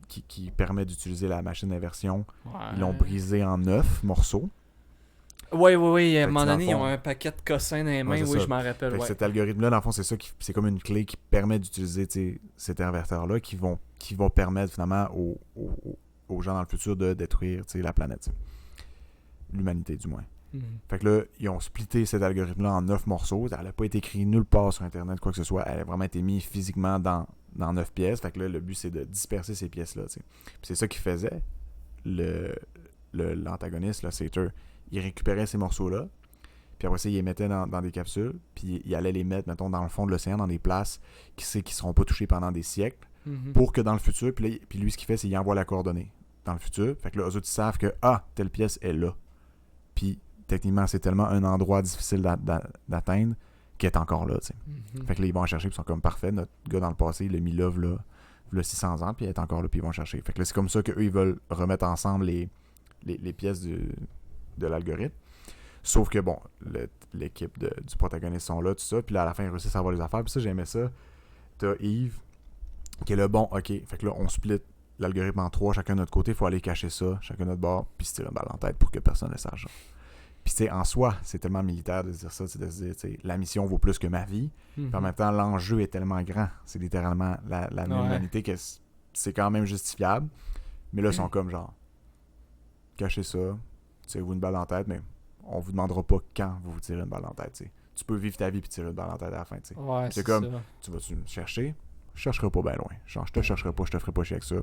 qui permet d'utiliser la machine d'inversion. Ouais. Ils l'ont brisé en 9 morceaux. Oui. À un moment dans le donné, ils fond- ont un paquet de cossins dans les mains. c'est Oui, ça. je m'en rappelle. Fait que Ouais. cet algorithme-là, dans le fond, c'est ça c'est comme une clé qui permet d'utiliser cet inverteur-là qui vont permettre finalement aux gens dans le futur de détruire la planète. T'sais. L'humanité, du moins. Fait que là, ils ont splitté cet algorithme-là en 9 morceaux. Elle n'a pas été écrite nulle part sur Internet, quoi que ce soit. Elle a vraiment été mise physiquement dans 9 pièces. Fait que là, le but, c'est de disperser ces pièces-là. Puis c'est ça qu'il faisait. L'antagoniste, là, Sator, il récupérait ces morceaux-là. Puis après ça, il les mettait dans des capsules. Puis il allait les mettre, mettons, dans le fond de l'océan, dans des places qui ne seront pas touchées pendant des siècles. Pour que dans le futur, puis lui, ce qu'il fait, c'est qu'il envoie la coordonnée dans le futur. Fait que là, eux autres, ils savent que, telle pièce est là. Puis techniquement, c'est tellement un endroit difficile d'atteindre qu'il est encore là, tu sais. Fait que là, ils vont en chercher, puis ils sont comme parfait. Notre gars dans le passé, il l'a mis là, v'là 600 ans, puis il est encore là, puis ils vont chercher. Fait que là, c'est comme ça qu'eux, ils veulent remettre ensemble les pièces de l'algorithme. Sauf que, bon, l'équipe du protagoniste sont là, tout ça, puis là, à la fin, ils réussissent à avoir les affaires, puis ça, j'aimais ça. T'as Yves, qui est là, bon, ok, fait que là, on split l'algorithme en 3, chacun de notre côté, il faut aller cacher ça, chacun de notre bord, puis se tirer une balle en tête pour que personne ne sache. Puis, tu sais, en soi, c'est tellement militaire de se dire ça, de se dire, tu sais, la mission vaut plus que ma vie. Puis en même temps, l'enjeu est tellement grand. C'est littéralement la humanité que c'est quand même justifiable. Mais là, ils sont comme genre, cachez ça, tirez-vous une balle en tête, mais on vous demandera pas quand vous tirez une balle en tête. T'sais. Tu peux vivre ta vie puis tirer une balle en tête à la fin. T'sais. Ouais, c'est comme, ça. Tu vas-tu me chercher? Je chercherai pas bien loin. Genre, je te chercherai pas, je te ferai pas chier avec ça.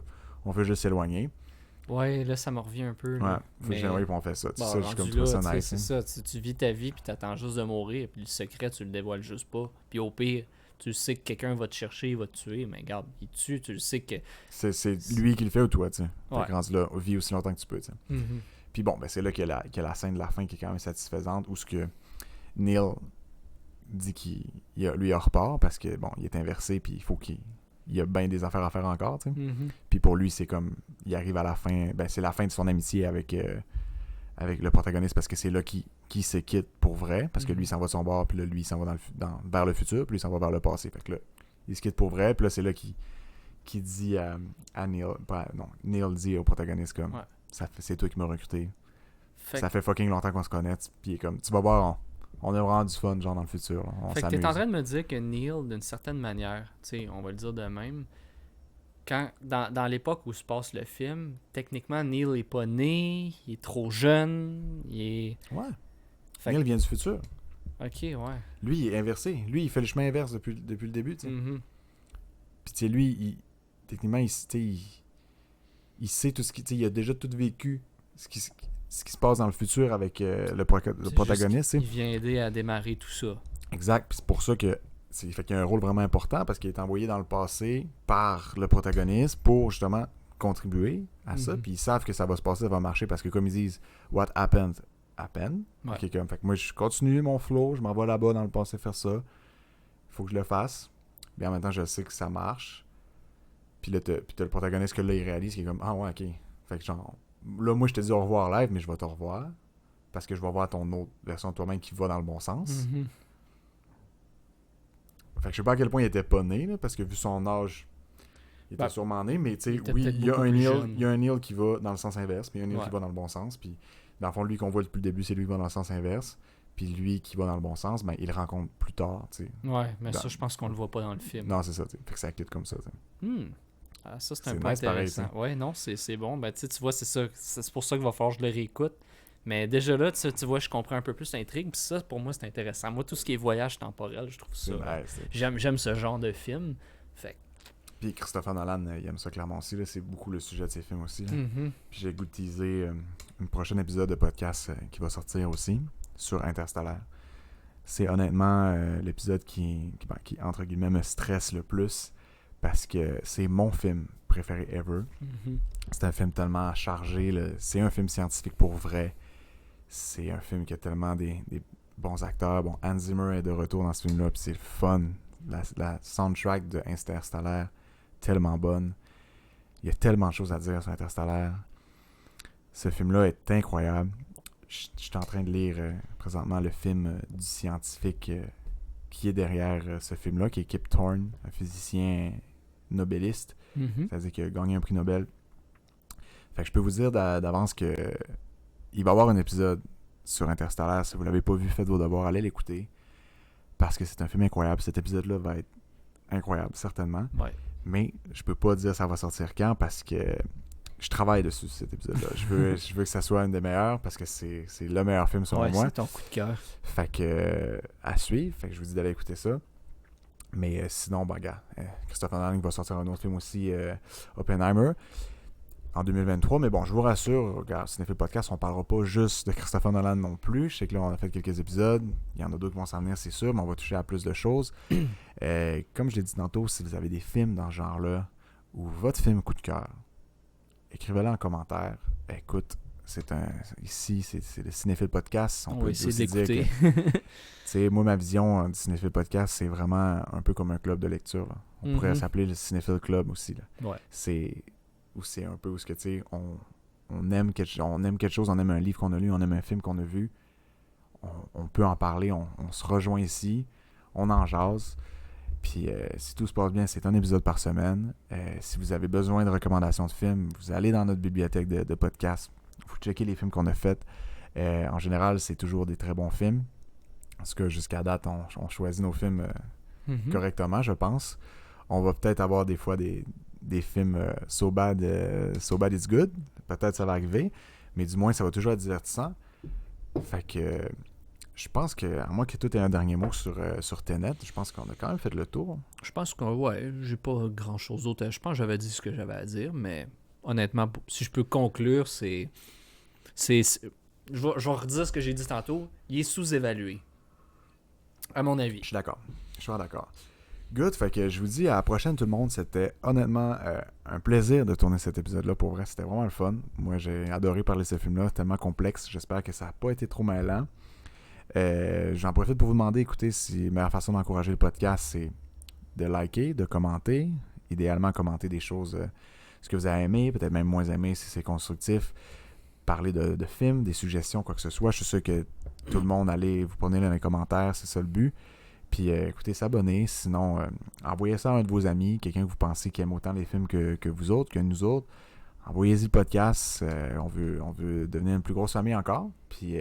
On veut juste s'éloigner. Ouais, là, ça me revient un peu. Là. Ouais, faut que on fait ça. Bon, ça, je suis comme là, ça nice. C'est ça, tu vis ta vie puis t'attends juste de mourir. Puis le secret, tu le dévoiles juste pas. Puis au pire, tu sais que quelqu'un va te chercher, il va te tuer. Mais regarde, il te tue, tu le sais que... C'est lui qui le fait ou toi, tu sais. Ouais. Rendu là, vis aussi longtemps que tu peux, tu sais. Puis bon, ben c'est là qu'il y a la scène de la fin qui est quand même satisfaisante où ce que Neil dit lui il repart parce que bon, il est inversé puis il faut qu'il y a bien des affaires à faire encore, tu sais. Puis pour lui, c'est comme il arrive à la fin, ben c'est la fin de son amitié avec le protagoniste parce que c'est là qu'il se quitte pour vrai parce que lui il s'en va de son bord puis là lui il s'en va vers le futur puis lui il s'en va vers le passé. Fait que là, il se quitte pour vrai puis là c'est là qu'il dit à Neil, Neil dit au protagoniste comme c'est toi qui m'as recruté. Ça fait fucking longtemps qu'on se connaît. Puis comme, tu vas voir, on a vraiment du fun genre dans le futur. Là. On fait s'amuse. que t'es en train de me dire que Neil, d'une certaine manière, tu sais, on va le dire de même, quand dans l'époque où se passe le film, techniquement, Neil est pas né, il est trop jeune, il est... Ouais. Fait Neil vient du futur. Ok, ouais. Lui, il est inversé. Lui, il fait le chemin inverse depuis le début, tu sais. Puis tu sais, lui, techniquement, il sait tout ce qui... Il a déjà tout vécu ce qui se passe dans le futur avec le protagoniste. Il vient aider à démarrer tout ça. Exact. Puis c'est pour ça que fait qu'il y a un rôle vraiment important parce qu'il est envoyé dans le passé par le protagoniste pour justement contribuer à ça. Puis ils savent que ça va se passer, ça va marcher parce que comme ils disent « What happened? Happened. Ouais. » Fait que moi, je continue mon flow, je m'en vais là-bas dans le passé faire ça. Il faut que je le fasse. Mais en même temps, je sais que ça marche. Puis là, t'as le protagoniste que là, il réalise qu'il est comme « Ah ouais, ok. » Fait que genre, là, moi, je te dis au revoir live, mais je vais te revoir. Parce que je vais voir ton autre version de toi-même qui va dans le bon sens. Fait que je sais pas à quel point il était pas né, là, parce que vu son âge, il était sûrement né, mais tu sais, oui, il y a un Neil qui va dans le sens inverse, puis il y a un Neil qui va dans le bon sens, puis dans le fond, lui qu'on voit depuis le début, c'est lui qui va dans le sens inverse, puis lui qui va dans le bon sens, ben il le rencontre plus tard, tu sais. Ouais, mais ça, je pense qu'on le voit pas dans le film. Non, c'est ça, tu sais. Fait que ça quitte comme ça, tu sais. Ah, ça, c'est un peu nice intéressant. Pareil, ouais, non, c'est bon. Ben, tu vois, c'est ça. C'est pour ça qu'il va falloir que je le réécoute. Mais déjà là, tu vois, je comprends un peu plus l'intrigue. Puis ça, pour moi, c'est intéressant. Moi, tout ce qui est voyage temporel, je trouve ça... Nice, j'aime ce genre de film. Fait. Puis Christopher Nolan, il aime ça clairement aussi. Là. C'est beaucoup le sujet de ses films aussi. Puis j'ai goût de teaser un prochain épisode de podcast qui va sortir aussi sur Interstellar. C'est honnêtement l'épisode qui, entre guillemets, me stresse le plus. Parce que c'est mon film préféré ever. C'est un film tellement chargé. Là. C'est un film scientifique pour vrai. C'est un film qui a tellement des bons acteurs. Bon, Hans Zimmer est de retour dans ce film-là. Puis c'est fun. La soundtrack de Interstellar, tellement bonne. Il y a tellement de choses à dire sur Interstellar. Ce film-là est incroyable. Je suis en train de lire présentement le film du scientifique qui est derrière ce film-là, qui est Kip Thorne, un physicien nobeliste, Mhm. C'est-à-dire qu'il a gagné un prix Nobel. Fait que je peux vous dire d'avance que il va y avoir un épisode sur Interstellar. Si vous l'avez pas vu, faites vos devoirs, allez l'écouter. Parce que c'est un film incroyable. Cet épisode-là va être incroyable, certainement. Ouais. Mais je peux pas dire ça va sortir quand parce que je travaille dessus cet épisode-là. Je veux que ça soit un des meilleurs parce que c'est le meilleur film selon Ouais, moi. c'est ton coup de cœur. Fait que à suivre. Fait que je vous dis d'aller écouter ça. Mais sinon, ben gars, Christopher Nolan va sortir un autre film aussi, Oppenheimer, en 2023. Mais bon, je vous rassure, regarde, Cinéphile Podcast, on parlera pas juste de Christopher Nolan non plus. Je sais que là, on a fait quelques épisodes. Il y en a d'autres qui vont s'en venir, c'est sûr, mais on va toucher à plus de choses. Comme je l'ai dit tantôt, si vous avez des films dans ce genre-là, ou votre film coup de cœur, écrivez-le en commentaire. Écoute, ici, c'est le Cinéphile Podcast. On peut va essayer aussi dire d'écouter. que, moi, ma vision du Cinéphile Podcast, c'est vraiment un peu comme un club de lecture. Là. On pourrait s'appeler le Cinéphile Club aussi. Là. Ouais. C'est un peu où ce que, tu sais, on aime quelque chose, on aime un livre qu'on a lu, on aime un film qu'on a vu. On peut en parler, on se rejoint ici, on en jase. Puis si tout se passe bien, c'est un épisode par semaine. Si vous avez besoin de recommandations de films, vous allez dans notre bibliothèque de podcasts. Vous checkez les films qu'on a faits. En général, c'est toujours des très bons films. Parce que jusqu'à date, on choisit nos films correctement, je pense. On va peut-être avoir des fois des films so bad it's good. Peut-être ça va arriver. Mais du moins, ça va toujours être divertissant. Fait que je pense que, à moins que tout ait un dernier mot sur Tenet, je pense qu'on a quand même fait le tour. Je pense que, ouais, j'ai pas grand-chose d'autre. Je pense que j'avais dit ce que j'avais à dire, mais honnêtement, si je peux conclure, je vais redire ce que j'ai dit tantôt. Il est sous-évalué, à mon avis. Je suis d'accord. Good, fait que je vous dis à la prochaine tout le monde. C'était honnêtement un plaisir de tourner cet épisode-là. Pour vrai, c'était vraiment le fun. Moi, j'ai adoré parler de ce film-là. C'est tellement complexe. J'espère que ça n'a pas été trop mêlant. J'en profite pour vous demander, écoutez, si la meilleure façon d'encourager le podcast, c'est de liker, de commenter. Idéalement, commenter des choses, ce que vous avez aimé, peut-être même moins aimé si c'est constructif. Parler de films, des suggestions, quoi que ce soit. Je suis sûr que tout le monde, allez, vous prenez dans les commentaires, c'est ça le but. Puis écoutez, s'abonner. Sinon, envoyez ça à un de vos amis, quelqu'un que vous pensez qui aime autant les films que vous autres, que nous autres. Envoyez-y le podcast. On veut devenir une plus grosse famille encore. Puis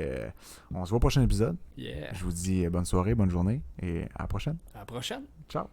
on se voit au prochain épisode. Yeah. Je vous dis bonne soirée, bonne journée et à la prochaine. À la prochaine. Ciao.